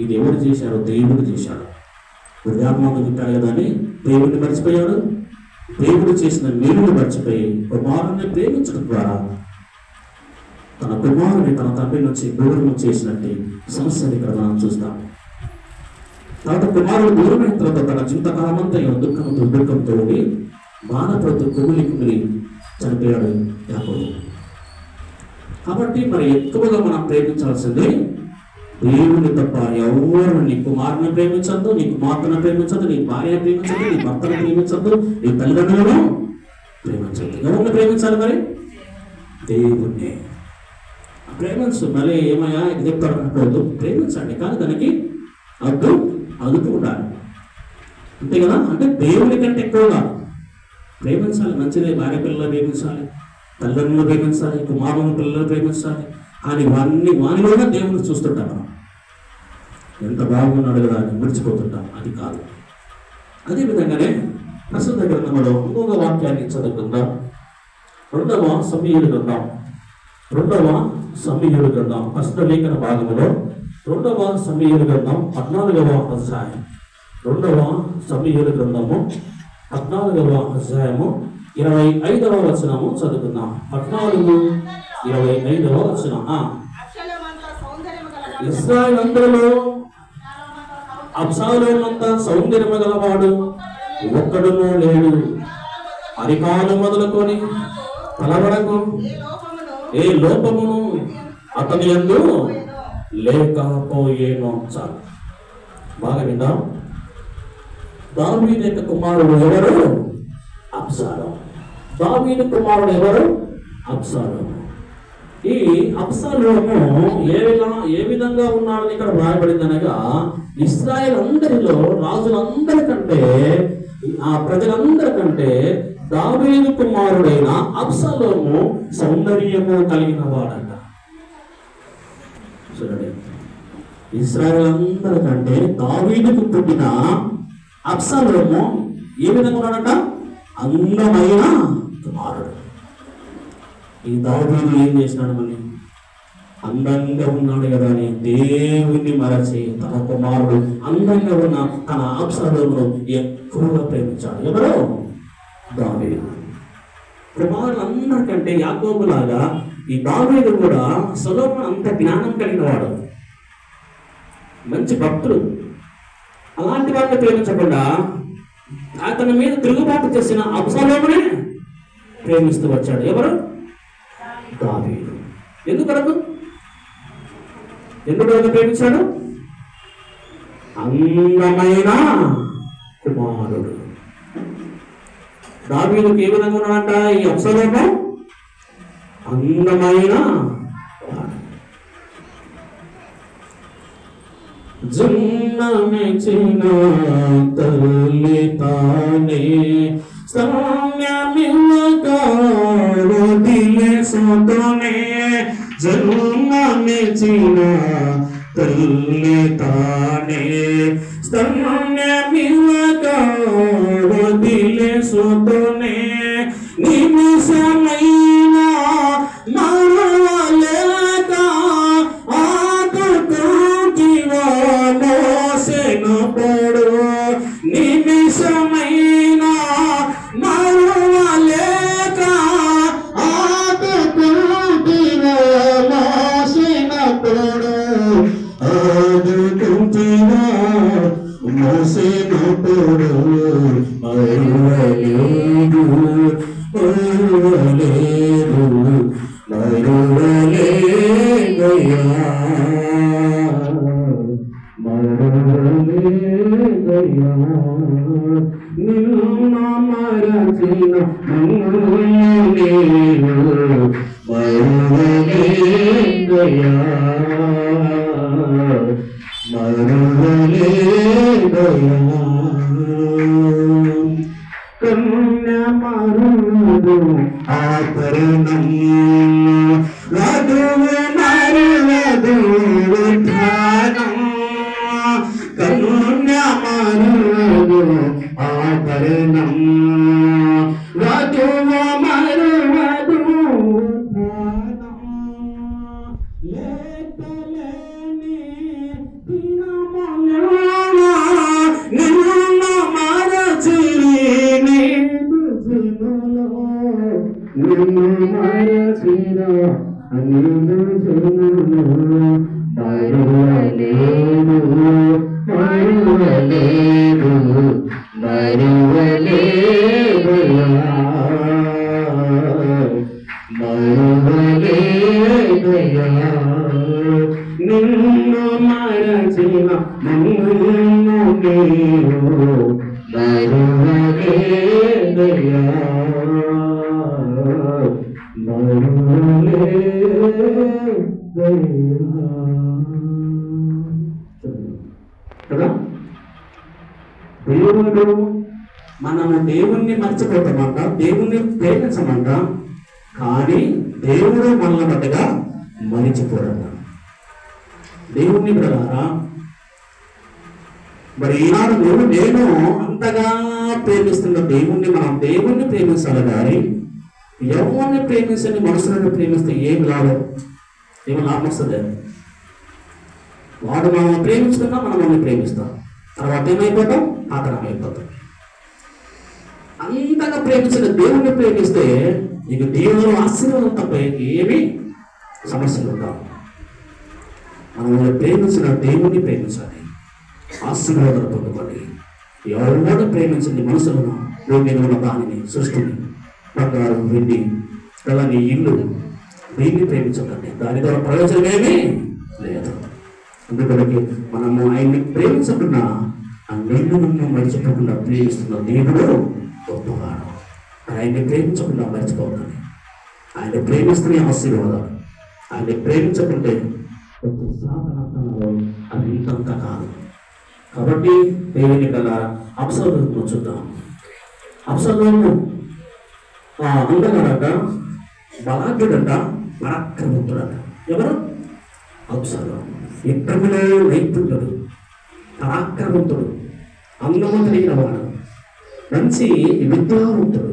ఇది ఎవరు చేశారో? దేవుడు చేశాడు. హృదయాత్మకు తిట్టాడు కదా అని దేవుడిని మర్చిపోయాడు. దేవుడు చేసిన మేలును మర్చిపోయి కుమారుని ప్రేమించడం ద్వారా తన కుమారుని తన తండ్రి నుంచి దూరం చేసినట్టు సమస్యని ఇక్కడ మనం చూస్తాం. తర్వాత కుమారుడు దూరమైన తర్వాత తన జీవితకాలమంతా దుఃఖంతో ఉండి బాధపడుతూ కుమిలి చనిపోయాడు యాకోబు. కాబట్టి మరి ఎక్కువగా మనం ప్రేమించాల్సింది దేవుని తప్ప ఎవరు. నీ కుమారుని ప్రేమించద్దు, నీ కుమార్తెను ప్రేమించద్దు, నీ భార్యను ప్రేమించద్దు, నీ భర్తను ప్రేమించద్దు, నీ తల్లిదండ్రులను ప్రేమించద్దు. ఎవరిని ప్రేమించాలి? మరి దేవుణ్ణి ప్రేమించు. మళ్ళీ ఏమయ్యా ఇది చెప్తాడు అనుకోవద్దు, ప్రేమించండి, కానీ దానికి అదుపు ఉండాలి. అంతే కదా. అంటే దేవుని కంటే ఎక్కువగా ప్రేమించాలి. మంచిదే, భార్య పిల్లలు ప్రేమించాలి, తల్లిదండ్రులను ప్రేమించాలి, కుమారుని పిల్లలు ప్రేమించాలి. కానీ వానిలోనే దేవుని చూస్తుంటాం. మనం ఎంత బాగున్నాడు కదా అని మర్చిపోతుంటాం. అది కాదు. అదేవిధంగానే ప్రస్తుత గ్రంథంలో ఇంకొక వాక్యాన్ని చదువుకుందాం. రెండవ సమూయేలు గ్రంథం ఫస్ట్ లేఖన భాగంలో 2వ సమూయేలు గ్రంథం 14వ అధ్యాయం. 2వ సమూయేలు గ్రంథము 14వ అధ్యాయము 25వ వచనము చదువుకుందాం. 14:25వ వచనం. ఇశ్రాయేలు అందరిలో అబ్షాలోమంత సౌందర్యము గలవాడు ఒక్కడునూ లేడు. అరికాలు మొదలుకొని తల వరకు ఏ లోపమును అతని యందు లేకపోయేనో. చాలు, బాగా విందాం. దావీదు యొక్క కుమారుడు ఎవరు? అబ్షాలోము. దావీదు కుమారుడు ఎవరు? అబ్షాలోము. ఈ అబ్షాలోము ఏ విధంగా ఉన్నాడని ఇక్కడ వ్రాయబడింది అనగా, ఇశ్రాయేలు అందరిలో రాజులందరికంటే, ఆ ప్రజలందరికంటే దావీదు కుమారుడైన అబ్షాలోము సౌందర్యము కలిగిన వాడంట. చూడండి, ఇశ్రాయేలు అందరికంటే దావీదుకు పుట్టిన అబ్షాలోము ఏ విధంగా ఉన్నాడంట? అందమైన కుమారుడు. ఈ దావీదు ఏం చేసినాడు? మళ్ళీ అందంగా ఉన్నాడు కదా అని దేవుణ్ణి మరచి తన కుమారుడు అందంగా ఉన్న తన అబ్షాలోమును ఎక్కువగా ప్రేమించాడు. ఎవరు? దావీదు. కుమారులందరికంటే యాకోబులాగా ఈ దావీదు కూడా సొలొమోను అంత జ్ఞానం కలిగిన వాడు, మంచి భక్తుడు. అలాంటి వాటిని ప్రేమించకుండా అతని మీద తిరుగుబాటు చేసిన అబ్షాలోమునే ప్రేమిస్తూ వచ్చాడు. ఎవరు? దావీదు. ఎందుకు ప్రేమించాడు? అందమైన కుమారుడు. దావీదుకు ఏ విధంగా ఉన్నాడంట? ఈ అబ్షాలోము అందమైన జన్మనిచ్చిన తల్లి తానే సౌమ్యమివ్వక వదిలేసొతనే. జన్మనిచ్చిన తల్లి తానే సౌమ్యమివ్వక వదిలేసొతనే. నిమిషమైన మరవలేక ఆకృతివా మోసెనుపడు. నిమిషమైన మరవలేక ఆకృతివా మోసెనుపడు. ఆకృతివా మోసెనుపడు. మరువలేడు నిన్న మరచిన కన్యమరుడు ఆభరణం వధువు మరువదు ఉద్ధానం. కన్యమరుడు ఆభరణం వధువు నిన్ను మరచిన అనేక జనులు మరువలేరు మరువలేరు మరువలేరుయా మరువలేరుయా నిన్ను మరచిన నన్ను నీవు మరువలేరుయా కదా దేవుడు మనము దేవుణ్ణి మర్చిపోతామంట, దేవుణ్ణి ప్రేమించమంట, కానీ దేవుడు మనల్ని బట్టగా మరిచిపోడట. దేవుణ్ణి బిడ్డలారా, మరి ఈనాడు నేను అంతగా ప్రేమిస్తున్న దేవుణ్ణి మనం దేవుణ్ణి ప్రేమించాలి కానీ ఎవరిని ప్రేమించని మనుషులను ప్రేమిస్తే ఏమి లాభం, ఏమి లాభం వస్తుంది? వాడు మనం ప్రేమించుకున్నా మనం మనల్ని ప్రేమిస్తాం, తర్వాత ఏమైపోతాం? పాతనం అయిపోతాం. అంతగా ప్రేమించిన దేవుణ్ణి ప్రేమిస్తే నీకు దేవుడు ఆశీర్వాదం తప్ప ఏమి సమస్యలు ఉంటావు. మనం ప్రేమించిన దేవుణ్ణి ప్రేమించాలి, ఆశీర్వాదాలు పొందుకోండి. ఎవరిని ప్రేమించండి మనసులను, భూమి మీద ఉన్న దానిని, సృష్టిని, బంగారం, వెండి, నీ ఇల్లు, దీన్ని ప్రేమించకండి. దాని ద్వారా ప్రయోజనం ఏమీ లేదు. అందుకని మనము ఆయన్ని ప్రేమించకుండా ఆ నిన్ను మర్చిపోకుండా ప్రేమిస్తున్న దేవుడు గొప్పవాడు. ఆయన్ని ప్రేమించకుండా మర్చిపోతుంది. ఆయన ప్రేమిస్తున్న ఆశీర్వాదాలు, ఆయన్ని ప్రేమించకుంటే అది ఇంతంత కాదు. కాబట్టి దేవుని గల అప్సలోము చూద్దాం. అప్సలోము అందగాడట, బలాఢ్యుడట, పరాక్రమంతుడట. ఎవరు? అప్సలోము. యుద్ధంలో నైపుణ్యుడు, పరాక్రమంతుడు, అందము కలిగిన వాడు, మంచి విద్యావంతుడు.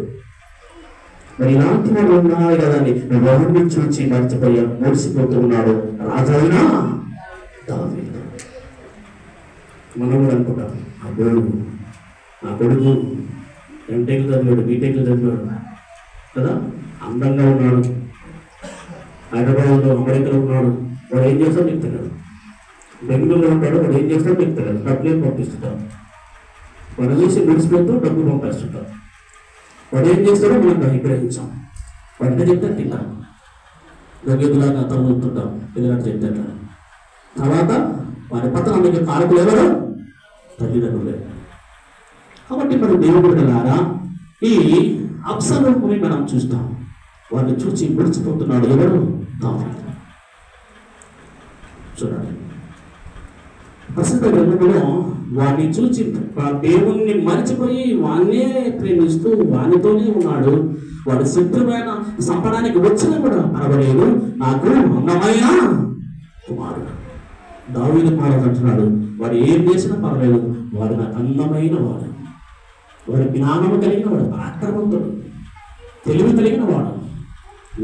మరి ఇలాంటి వాడు ఉన్నారు కదా అని ఎవరిని చూచి మర్చిపోయా మురిసిపోతూ ఉన్నాడు రాజైనా దావీదు. మనం కూడా అనుకుంటాం, అబ్బో నా కొడుకు ఎంటెక్ చదివాడు, బీటెక్ చదివాడు కదా, అందంగా ఉన్నాడు, హైదరాబాద్లో అమెరికాలో ఉన్నాడు, వాడు ఏం చేస్తాడో నీకు తెలియదు. బెంగళూరులో ఉంటాడు, వాడు ఏం చేస్తాడో నీకు తెలియదు. డబ్బులు పంపిస్తుంటాం, వాడు చూసి ముడిసిపోతూ డబ్బులు పంపిస్తుంటాం. వాడు ఏం చేస్తాడో మనం గ్రహించాం. వాడిని చెప్తే తిన్నాం, గొగ్గెద్దులాగా తరుగుతుంటాం, పిల్లలు చెప్తే. తర్వాత వాడి పతనానికి కారకులు ఎవరు? తల్లిదండ్రులే. కాబట్టి మనం దేవుడు బిడ్డలారా, ఈ అప్సలోముని మనం చూస్తాం. వాడిని చూసి ముడిచిపోతున్నాడు ఎవరు? దావీదు. చూడండి, ప్రసిద్ధ గ్రంథంలో వాడిని చూసి దేవుణ్ణి మరిచిపోయి వాన్నే ప్రేమిస్తూ వానితోనే ఉన్నాడు. వాడు శత్రువైన సంపడానికి వచ్చినా కూడా పర్వాలేదు, నాకు అందమైన కుమారుడు. దావీదు మహారాజు అంటున్నాడు, వాడు ఏం చేసినా పర్వాలేదు, వాడు నాకు అందమైన వాడు, వాడు జ్ఞానము కలిగిన వాడు, పరాక్రమంతుడు, తెలివి కలిగిన వాడు,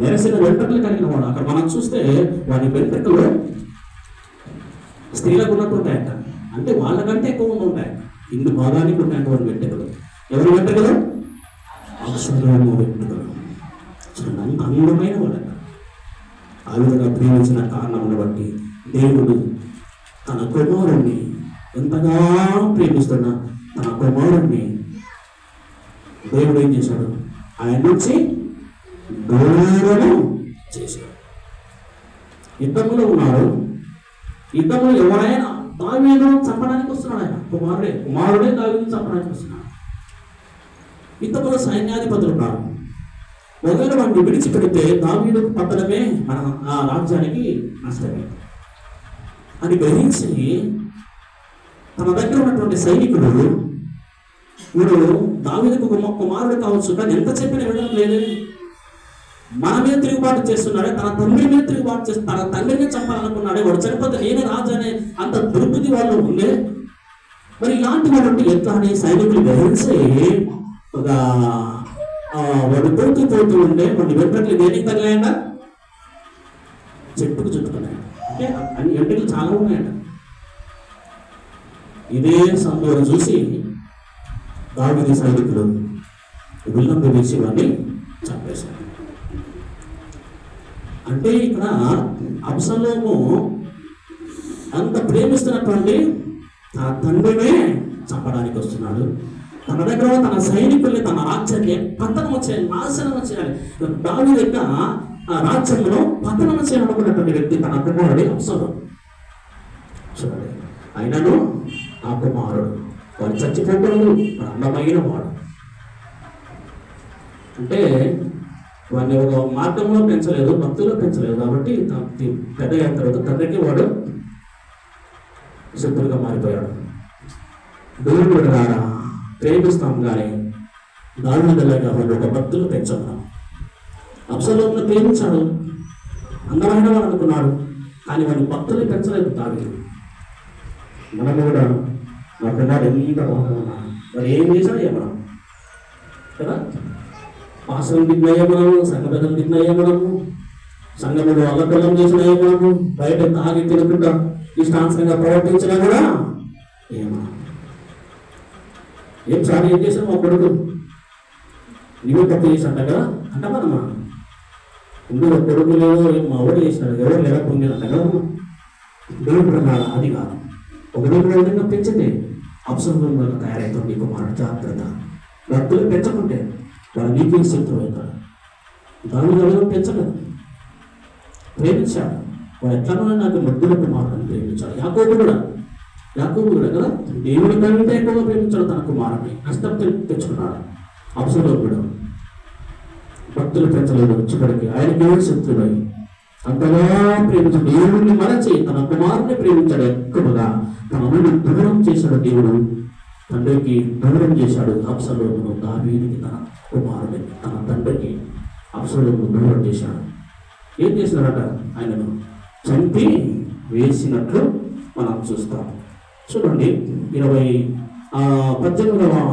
నెరసిన వెంట్రుకలు కలిగిన వాడు. అక్కడ మనం చూస్తే వాడి వెంట్రుకలు స్త్రీలకు ఉన్నట్టు ఉంటాయంట, అంటే వాళ్ళకంటే ఎక్కువ ఉంటాయి. ఇందు భాగానికి ఉంటాయంట వాడి వెంట్రుకలు. ఎవరి వెంట్రుకలు? అప్సలోము వెంట్రుకలు. అంత అందమైన వాడట. ఆ విధంగా ప్రేమించిన కారణమును బట్టి దేవుడు తన కుమారుణ్ణి, ఎంతగా ప్రేమిస్తున్న తన కుమారుణ్ణి దేవుడు ఏం చేశాడు? ఆయన నుంచి దూరము చేశాడు. యుద్ధంలో ఉన్నారు, యుద్ధంలో ఎవరైనా దావీదును చంపడానికి వస్తున్నాడు. ఆయన కుమారుడే దావీదును చంపడానికి వస్తున్నాడు. యుద్ధంలో సైన్యాధిపతులు ఉన్నారు. ఒకవేళ వాడిని విడిచిపెడితే దావీదుకు పతనమే, మన ఆ రాజ్యానికి నష్టమే అని గ్రహించి తన దగ్గర ఉన్నటువంటి సైనికుడు, వీడు దావీదుకు కుమారుడు కావచ్చు కానీ ఎంత చెప్పినా వినడం లేదు, మన మీద తిరుగుబాటు చేస్తున్నాడే, తన తండ్రి మీద తిరుగుబాటు చేస్తున్నాడు, తన తండ్రిని చంపాలనుకున్నాడే, వాడు చనిపోతే నేనే రాజు అనే అంత దుర్బుద్ధి వాళ్ళు ఉండే. మరి ఇలాంటి వాడు ఎట్లా అని సైనికులు గ్రహించి ఒక వాడు పోతూ ఉండే వాడి వెంట్రుకలు దేనికి తగిలాయంట? చెట్టుకు చుట్టుకున్నాయి. అంటే అన్ని వెంట్రుకలు చాలా ఉన్నాయంట. ఇదే సందర్భం చూసి దావీదు సైనికులు విల్లంబు వేసి వాడిని చంపేశారు. అంటే ఇక్కడ అబ్షలోము అంత ప్రేమిస్తున్నటువంటి తన తండ్రినే చంపడానికి వస్తున్నాడు. తన దగ్గర తన సైనికుల్ని, తన రాజ్యాన్ని పతనం చేయాలి, నాశనం చేయాలి. దావీదు యొక్క రాజ్యంలో పతనం చేయాలనుకున్నటువంటి వ్యక్తి తన కుమారుడు అబ్షలోము. చూడండి, ఆయనను ఆ కుమారుడు వాడు చచ్చిపోకూడదు, అందమైన వాడు. అంటే వాడిని ఒక మార్గంలో పెంచలేదు, భక్తుల్లో పెంచలేదు కాబట్టి పెద్ద అయిన తర్వాత తండ్రికి వాడు శత్రువుగా మారిపోయాడు. దేవుడు ద్వారా ప్రేమిస్తాం కానీ దావీదులాగా వాడు ఒక భక్తులు పెంచున్నాం. అబ్షలోమును ప్రేమించాడు, అందమైన వాడు అనుకున్నాడు, కానీ వాడిని భక్తులు పెంచలేదు దావీదు. మనము కూడా మా కుమారుడు ఎంత బాగున్నా మరి ఏం చేశాడు ఏమనం కదా, పాసలు దిగ్నయమనము, సంఘ పెద్దలు దిగ్నయమనము, సంఘములు అల్లకల్లం చేసిన ఏమనము, బయట తాగి తిరుగుతుంటా ఇష్టాంశంగా ప్రవర్తించినా కూడా ఏమనం. ఏం సార్ ఏం చేశాడు మా కొడుకు, నువ్వు తప్పు చేశాడు కదా అంట మనమా. ఇందులో కొడుకు లేదు, మా ఊరు చేసినాడు, ఎవరు లేదా పొందినంట కదా. దేవుడు ప్రకారం అది కాదు, ఒక విధంగా పెంచితే అబ్షలోము తయారవుతుంది నీ కుమారుడు. జాగ్రత్త, భక్తులు పెంచకుంటే వాడు నీకు శత్రువు అవుతాడు. దావీదు ఎవరు పెంచలేదు, ప్రేమించాడు. వాడు ఎట్లనో నాకు ముద్దుల కుమారుడు ప్రేమించాడు. యాకోబు కూడా కదా దేవుడి కంటే ఎక్కువగా ప్రేమించాడు తన కుమారుడిని, కష్టం తెచ్చుకున్నాడు. అబ్షలోము కూడా భక్తులు పెంచలేదు, చివరికి ఆయనకి ఎవరు శత్రువై అంతగా ప్రేమించాడు. దేవుడిని మరచి తన కుమారుని ప్రేమించాడు ఎక్కువగా. తన అమ్మని దూరం చేశాడు దేవుడు, తండ్రికి దూరం చేశాడు. అబ్షలోమును దావీదుకి తన కుమారుని, తన తండ్రికి అబ్షలోమును దూరం చేశాడు. ఏం చేశాడట, ఆయనను చంపి వేసినట్లు మనం చూస్తాం. చూడండి 18వ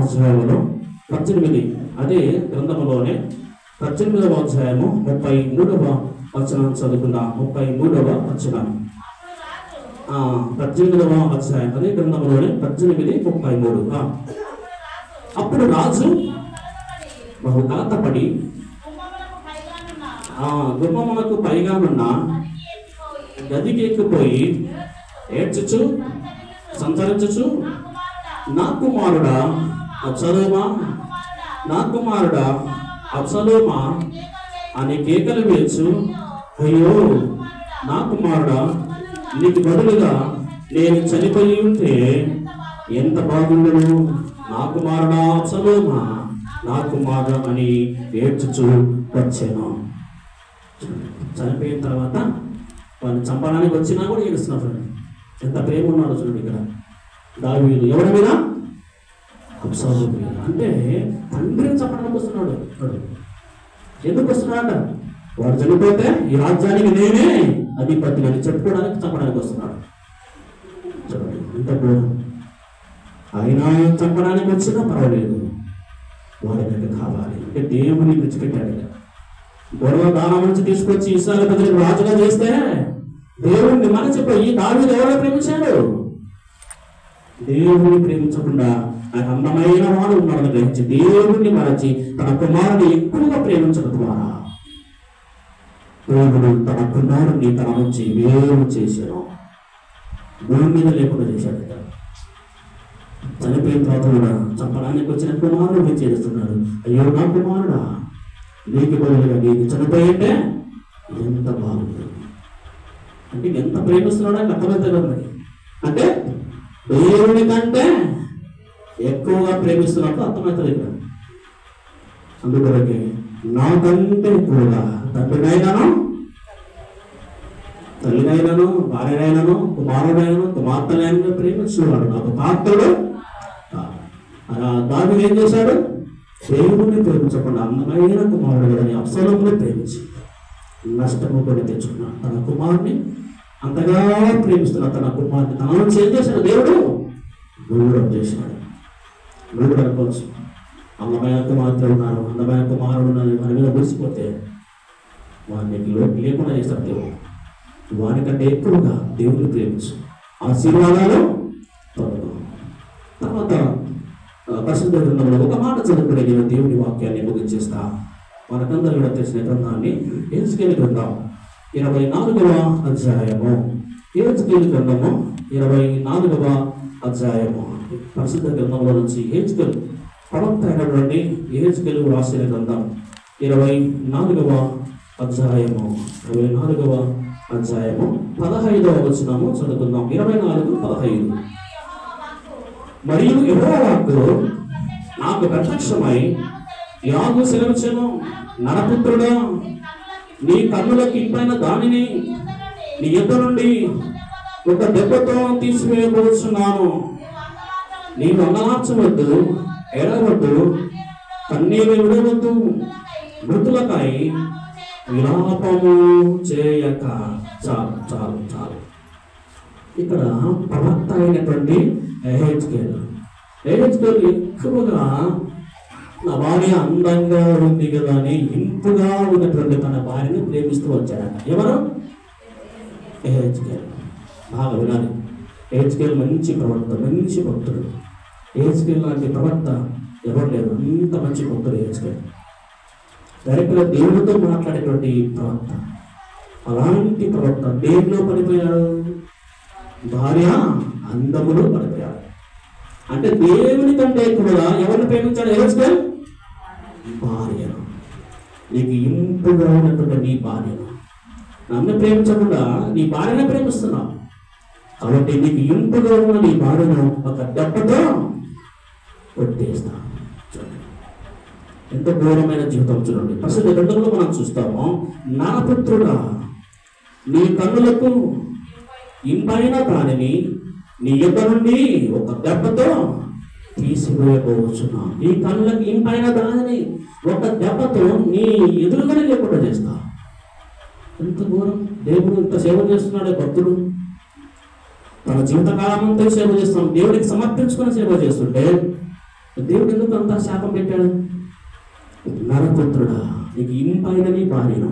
అధ్యాయంలో 18 అదే గ్రంథములోనే 18వ అధ్యాయము 33వ వచనం చదువుకుందాం. 33వ వచనం 18వ అధ్యాయం అదే గ్రంథంలోనే 18:33. అప్పుడు రాజు బహు కలతపడి గుమ్మమునకు పైగానున్న గదికి ఎక్కిపోయి ఏడ్చుచు సంచరించుచు, నా కుమారుడా అబ్షలోమా, నా కుమారుడా అబ్షలోమా అని కేకలు వేయచ్చు. అయ్యో నా కుమారుడా, నీకు బదులుగా నేను చనిపోయి ఉంటే ఎంత బాగుండను, నా కుమారుడా అబ్షలోమా, నా కుమారుడు అని ఏడ్చుచు వచ్చాను. చనిపోయిన తర్వాత వాళ్ళు చంపడానికి వచ్చినా కూడా ఏడుస్తున్నారు. ఎంత ప్రేమ ఉన్నాడు చూడండి ఇక్కడ దావీదు. ఎవరి మీద? అబ్షలోము మీద. అంటే తండ్రిని చంపడానికి వస్తున్నాడు. ఎందుకు వస్తున్నాడట? వాడు చనిపోతే ఈ రాజ్యానికి నేనే అధిపతి అని చెప్పుకోవడానికి చంపడానికి వస్తున్నాడు. చూడండి ఇంత ఘోరం. ఆయన చంపడానికి వచ్చినా పర్వాలేదు, వాడి దగ్గర కావాలి అంటే దేవుని విడిచిపెట్టాడు. గొడవ దానం నుంచి తీసుకొచ్చి ఇశ్రాయేలు ప్రజలకు రాజుగా చేస్తే దేవుణ్ణి మరచిపోయి దావీదు ఎవరో ప్రేమించాడు. దేవుని ప్రేమించకుండా నాకు అందమైన వాడు ఉన్నాడని గ్రహించి దేవుణ్ణి మరచి తన కుమారుని ఎక్కువగా ప్రేమించడం ద్వారా దేవుడు తన కుమారుని తన నుంచి వేరు చేశాను, భూమి మీద లేకుండా చేశాడు. చనిపోయిన తర్వాత కూడా చంపడానికి వచ్చిన కుమారుడిని చేస్తున్నాడు. అయ్యో నా కుమారుడా, నీకు బదులుగా నీకు చనిపోయింటే ఎంత బాగుంది అంటే ఎంత ప్రేమిస్తున్నాడో అర్థమవుతుంది మనకి. అంటే దేవుని కంటే ఎక్కువగా ప్రేమిస్తున్నట్టు అర్థమవుతుంది ఇక్కడ. అందుకొరకే నాకంటే ఎక్కువగా తండ్రినైనాను, తల్లినైనాను, భార్యనైనాను, కుమారుడైనాను, కుమార్తెనైనా ప్రేమిస్తున్నాడు. నాకు పాత్రుడు దావీదు ఏం చేశాడు? దేవుడిని ప్రేమించకుండా అందమైన కుమారుడు కదని అబ్షలోమును ప్రేమించి నష్టము కూడా తెచ్చుకున్నాడు. తన కుమారుని అంతగా ప్రేమిస్తున్న తన కుమారుని తన నుంచి ఏం చేశాడు? దేవుడు దూరం చేశాడు. దేవుడు అనుకోవచ్చు, అందమైన కుమార్తె ఉన్నారు, అందమైన కుమారుడు ఉన్నారు, మన మీద మురిసిపోతే వారికి లోటు లేకుండా చేస్తాడు దేవుడు. వారికంటే ఎక్కువగా దేవుడిని ప్రేమించు, ఆశీర్వాదాలు పొందుకో. తర్వాత పరిశుద్ధ గ్రంథంలో ఒక మాట చదువుకునే నేను దేవుని వాక్యాన్ని ముగించేస్తా. మనకందరూ కూడా తెలిసిన గ్రంథాన్ని యెహెజ్కేలు గ్రంథం 24వ అధ్యాయము, యెహెజ్కేలు గ్రంథము 24వ అధ్యాయము. పరిశుద్ధ గ్రంథంలో నుంచి యెహెజ్కేలు ప్రవక్త అయినటువంటి యెహెజ్కేలు రాసిన గ్రంథం 24వ అధ్యాయము 15వ వచనము చదువుకుందాం. 24:15. మరియు యెహోవా వాక్కు నాకు ప్రత్యక్షమై ఇలాగు సెలవిచ్చెను, నరపుత్రుడా, నీ కన్నులకు ఇంపైన దానిని నీ యొద్ద నుండి ఒక దెబ్బతో తీసివేయబోతున్నాను. నీవు అంగలార్చవద్దు, ఏడవద్దు, కన్నీరు విడవద్దు, మృతులకై విలాపము చేయక. చాలు చాలు చాలు. ఇక్కడ ప్రవక్త అయినటువంటి యెహెజ్కేలు ఎక్కువగా నా భార్య అందంగా ఉంది కదా అని ఇంపుగా ఉన్నటువంటి తన భార్యను ప్రేమిస్తూ వచ్చాడట. ఎవరు? యెహెజ్కేలు. బాగా వినాలి. యెహెజ్కేలు మంచి ప్రవక్త, మంచి భక్తుడు. యెహెజ్కేలు లాంటి ప్రవక్త ఎవరు లేరు. అంత మంచి భక్తుడు యెహెజ్కేలు. డైరెక్ట్గా దేవుడితో మాట్లాడేటువంటి ప్రవక్త. అలాంటి ప్రవక్త దేనిలో పడిపోయాడు? భార్య అందములో పడిపోయాడు. అంటే దేవుని కంటే ఎక్కువగా ఎవరిని ప్రేమించాడు యెహెజ్కేలు? భార్య. నీకు ఇంపుగా ఉన్నటువంటి నీ భార్యను, నన్ను ప్రేమించకుండా నీ భార్యనే ప్రేమిస్తున్నావు. కాబట్టి నీకు ఇంపుగా ఉన్న నీ భార్యను ఒక దెబ్బతో కొట్టేస్తా. ఎంత ఘోరమైన జీవితం చూడండి. ప్రస్తుత గ్రంథంలో మనం చూస్తాము, నరపుత్రుడా, నీ కన్నులకు ఇంపైన దానిని నీ యొద్ద నుండి ఒక దెబ్బతో తీసివేయబోచున్నా. నీ కన్నులకు ఇంపైన దానిని ఒక దెబ్బతో నీ ఎదురుగానే లేకుండా చేస్తా. ఎంత ఘోరం! దేవుడు ఇంత సేవ చేస్తున్నాడు భక్తుడు. తన జీవితకాలం అంతా సేవ చేస్తాం, దేవుడికి సమర్పించుకొని సేవ చేస్తుంటే దేవుడు ఎందుకు అంత శాపం పెట్టాడు? నరపుత్రుడా, నీకు ఇంపైన నీ భార్యను,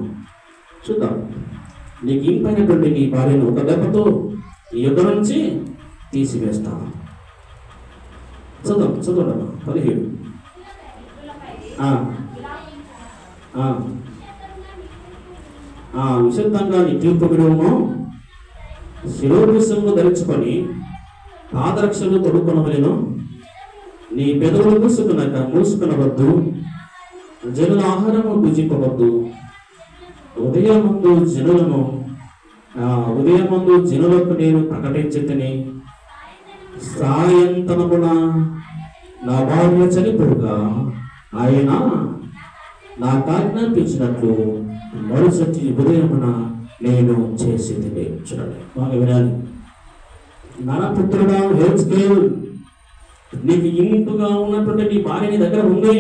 చూద్దాం, నీకు ఇంపైనటువంటి నీ భార్యను ఒక దెబ్బతో నీ యొద్ద నుంచి తీసివేస్తాను. చదువు చదవడమ్మా. 17. విశుద్ధంగా నీ తీర్పు విడువము, శిరోభూషము ధరించుకొని పాదరక్షలు తొడుకొనవలెను, నీ పెదవులు మూసుకునవద్దు, జనుల ఆహారము భుజింపవద్దు. ఉదయమందు జనులకు నేను ప్రకటించితిని, సాయంత్రమున నా భార్య చనిపోగా ఆయన నాకు ఆజ్ఞాపించినట్లు మరుసటి ఉదయమున నేను చేసేది. చూడండి, బాగా వినాలి. నరపుత్రుడా యెహెజ్కేలు, నీకు ఇంపుగా ఉన్నటువంటి నీ భార్య నీ దగ్గర ఉంది.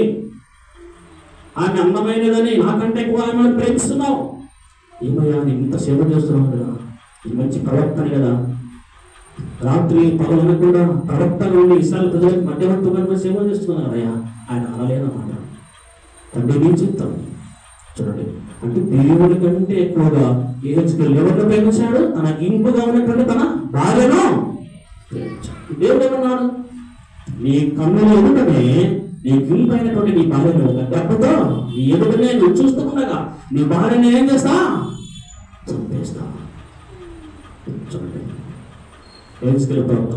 ఆమె అందమైనదని, నాకంటే ఎక్కువ ఆమె ప్రేమిస్తున్నావు. ఏమయ్యా, నేను ఇంత సేవ చేస్తున్నావు కదా, ఇది మంచి ప్రవక్తని కదా, రాత్రి పగలను కూడా ప్రవక్తగా ఉండి ఇస్రాయేల్ ప్రజలకు మధ్యవర్తుగా సేవ చేస్తున్నాను కదయ్యా. ఆయన అనలేదన్నమాట. తండ్రి నీ చిత్తం. చూడండి, అంటే దేవుడి కంటే ఎక్కువగా యెహెజ్కేలు ఎవరిని ప్రేమించాడు? తనకి ఇంపుగా ఉన్నటువంటి తన భార్యను ప్రేమించాడు. దేవుడు ఏమన్నాడు? నీ కన్నుల ఎదుటనే నీకు ఇంపైనటువంటి నీ భార్యను ఒక దెబ్బతో నీ ఎదుటనే నువ్వు చూస్తుండగా నీ భార్యను ఏం చేస్తా? చంపేస్తా. చూడండి, యెహెజ్కేలు ప్రవక్త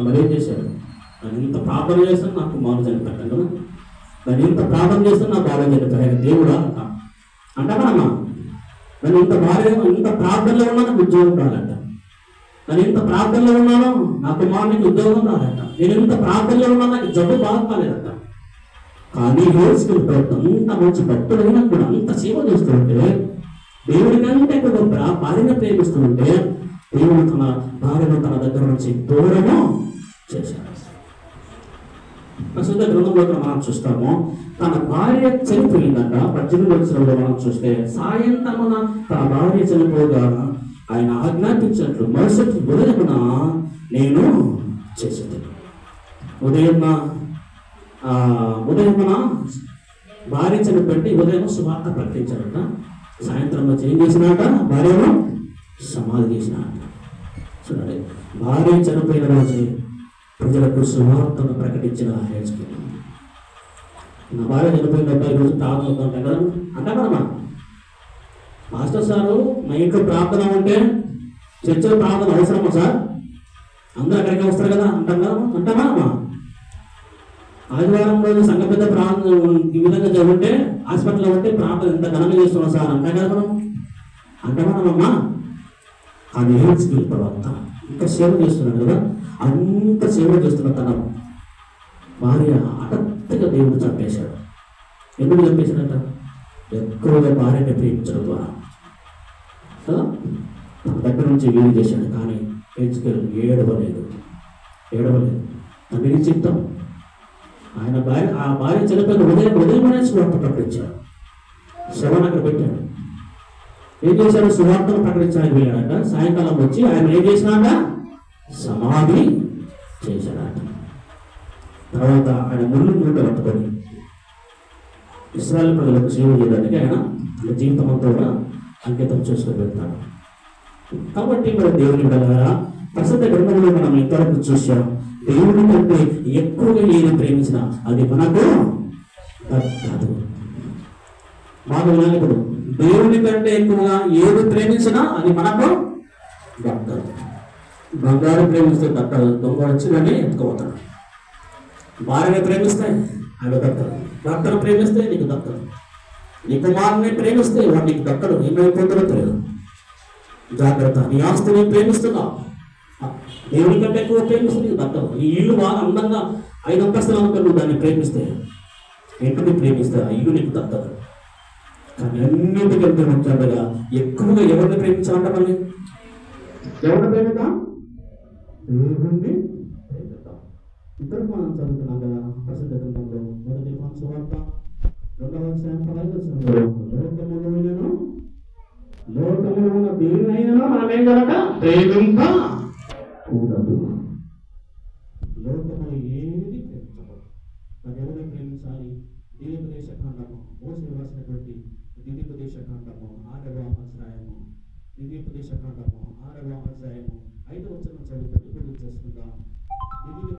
మరేం చేశాడు? నన్ను ఇంత ప్రార్థన చేస్తాను నాకు మాను చనిపెట్టాను కదా, నన్ను ఇంత ప్రార్థన చేస్తాను నా భార్య చనిపోయాడు. దేవుడా అంటామా? నన్ను ఇంత ప్రార్థనలో ఉన్నా నాకు ఉద్యోగం రాలంట, నేను ఇంత ప్రార్థనలో ఉన్నాను నా కుమారునికి ఉద్యోగం రాలంట, నేను ఇంత ప్రార్థనలో ఉన్నా నాకు జబ్బు బాగుపడలేదంట. కానీ యెహెజ్కేలు ప్రవక్త అంత మంచి భక్తుడైనా కూడా అంత సేవ చేస్తుంటే, దేవుడి కంటే ఒక భార్యను ప్రేమిస్తుంటే, దేవుడు తన భార్యను తన దగ్గర నుంచి దూరము చేశాడు. ప్రస్తుత గ్రంథంలో మనం చూస్తాము, తన భార్య చనిపోయిందంట. 18వ వచనంలో మనం చూస్తే, సాయంత్రమున తన భార్య చనిపోగా ఆయన ఆజ్ఞాపించినట్లు మరుసటి ఉదయమున నేను చేసేది. ఉదయమున భార్య చనిపోయి ఉదయం సువార్త ప్రకటించాడట. సాయంత్రం వచ్చి ఏం చేసినాట? భార్యను సమాధి చేసినాట. చూడండి, భార్య చనిపోయిన రోజు ప్రజలకు సువార్తను ప్రకటించిన యెహెజ్కేలు. నా భార్య చనిపోయిన 70 రోజులు ప్రార్థన అవుతుంటాం కదా అంటామా? మాస్టర్ సారు మా ఇంట్లో ప్రార్థన ఉంటే చర్చలో ప్రార్థన అవసరమా సార్? అందరూ అక్కడికి వస్తారు కదా అంటామా అమ్మా? ఆదివారం రోజు సంఘ పెద్ద ప్రార్థన ఈ విధంగా చదివితే హాస్పిటల్లో ఉంటే ప్రార్థన ఎంత ఘనంగా చేస్తున్నాం సార్ అంటాం కదా మనం? అంటామా? అది హెచ్కి ప్రవక్త ఇంకా సేవ చేస్తున్నాడు కదా, అంత సేవ చేస్తున్న తన భార్య హఠాత్తుగా దేవుడు చంపేశాడు. ఎందుకు చంపేశాడట? ఎక్కువగా భార్యని ప్రేమించడం ద్వారా కదా. తన దగ్గర నుంచి వీలు చేశాడు, కానీ హెచ్కేల్ ఏడవలేదు. తండ్రికి చిత్తం. ఆ భార్య చనిపోయిన ఉదయం సువార్త ప్రకటించాడు. శవాన్ని అక్కడ పెట్టాడు. ఏం చేశాడు? సువార్తను ప్రకటించడానికి వెళ్ళాడట. సాయంకాలం వచ్చి ఆయన ఏం చేసినాక సమాధి చేశాడట. తర్వాత ఆయన ముళ్ళు పట్టుకొని ఇశ్రాయేలు ప్రజలకు సేవ చేయడానికి ఆయన తన జీవితం అంతా కూడా అంకితం చేసుకొని వెళ్తాడు. కాబట్టి మరి దేవుని బిడ్డలారా, ప్రస్తుత గ్రంథంలో మనం ఇంతవరకు చూసాం. దేవుని కంటే ఎక్కువగా ఏది ప్రేమించినా అది మనకు కాదు. మాకు ఇప్పుడు దేవుని కంటే ఎక్కువగా ఏది ప్రేమించినా అది మనకు దక్కదు. బంగారు ప్రేమిస్తే దక్కదు, దొంగ వచ్చిందని ఎత్తుకోతాడు. భార్యని ప్రేమిస్తే అవి దక్కదు. భర్తను ప్రేమిస్తే నీకు దక్కదు. నీ కుమారుని ప్రేమిస్తే వాడు నీకు దక్కడు. ఏమైపోతుందో తెలియదు. జాగ్రత్త. నీ ఆస్తిని ప్రేమిస్తున్నావు, దేవుని కంటే ఎక్కువ ప్రేమిస్తే నీకు దక్కదు. ఈ ఇల్లు బాగా అందంగా 5 అంతస్తులు అనుకో, నువ్వు దాన్ని ప్రేమిస్తే, ఇంటిని ప్రేమిస్తే ఆ ఇల్లు నీకు దక్కదు. కానీ అన్నింటికంటే ముఖ్యంగా ఎక్కువగా ఎవరిని ప్రేమించాలంట? మళ్ళీ ఎవరిని ప్రేమిద్దాం? దేవుణ్ణి ప్రేమిద్దాం. ఇద్దరు మనం చదువుతున్నాం కదా ప్రసిద్ధ గ్రంథంలో. మొదటి సువార్త 2వ అధ్యాయం 15వ వచనంలో, లోకములో ఉన్న దేనినైనా మనం ఏం చేయాలట? ప్రేమించకూడదు. లోకములు ఏది ప్రేమించకూడదు. మరి ఎవరిని ప్రేమించాలి? ద్వితీయోపదేశ కాండము, మోషే రాసినటువంటి ద్వితీయోపదేశ కాండము 6వ అధ్యాయము 5వ వచనం చదువుకొని ఇప్పుడు చేసుకుందాం.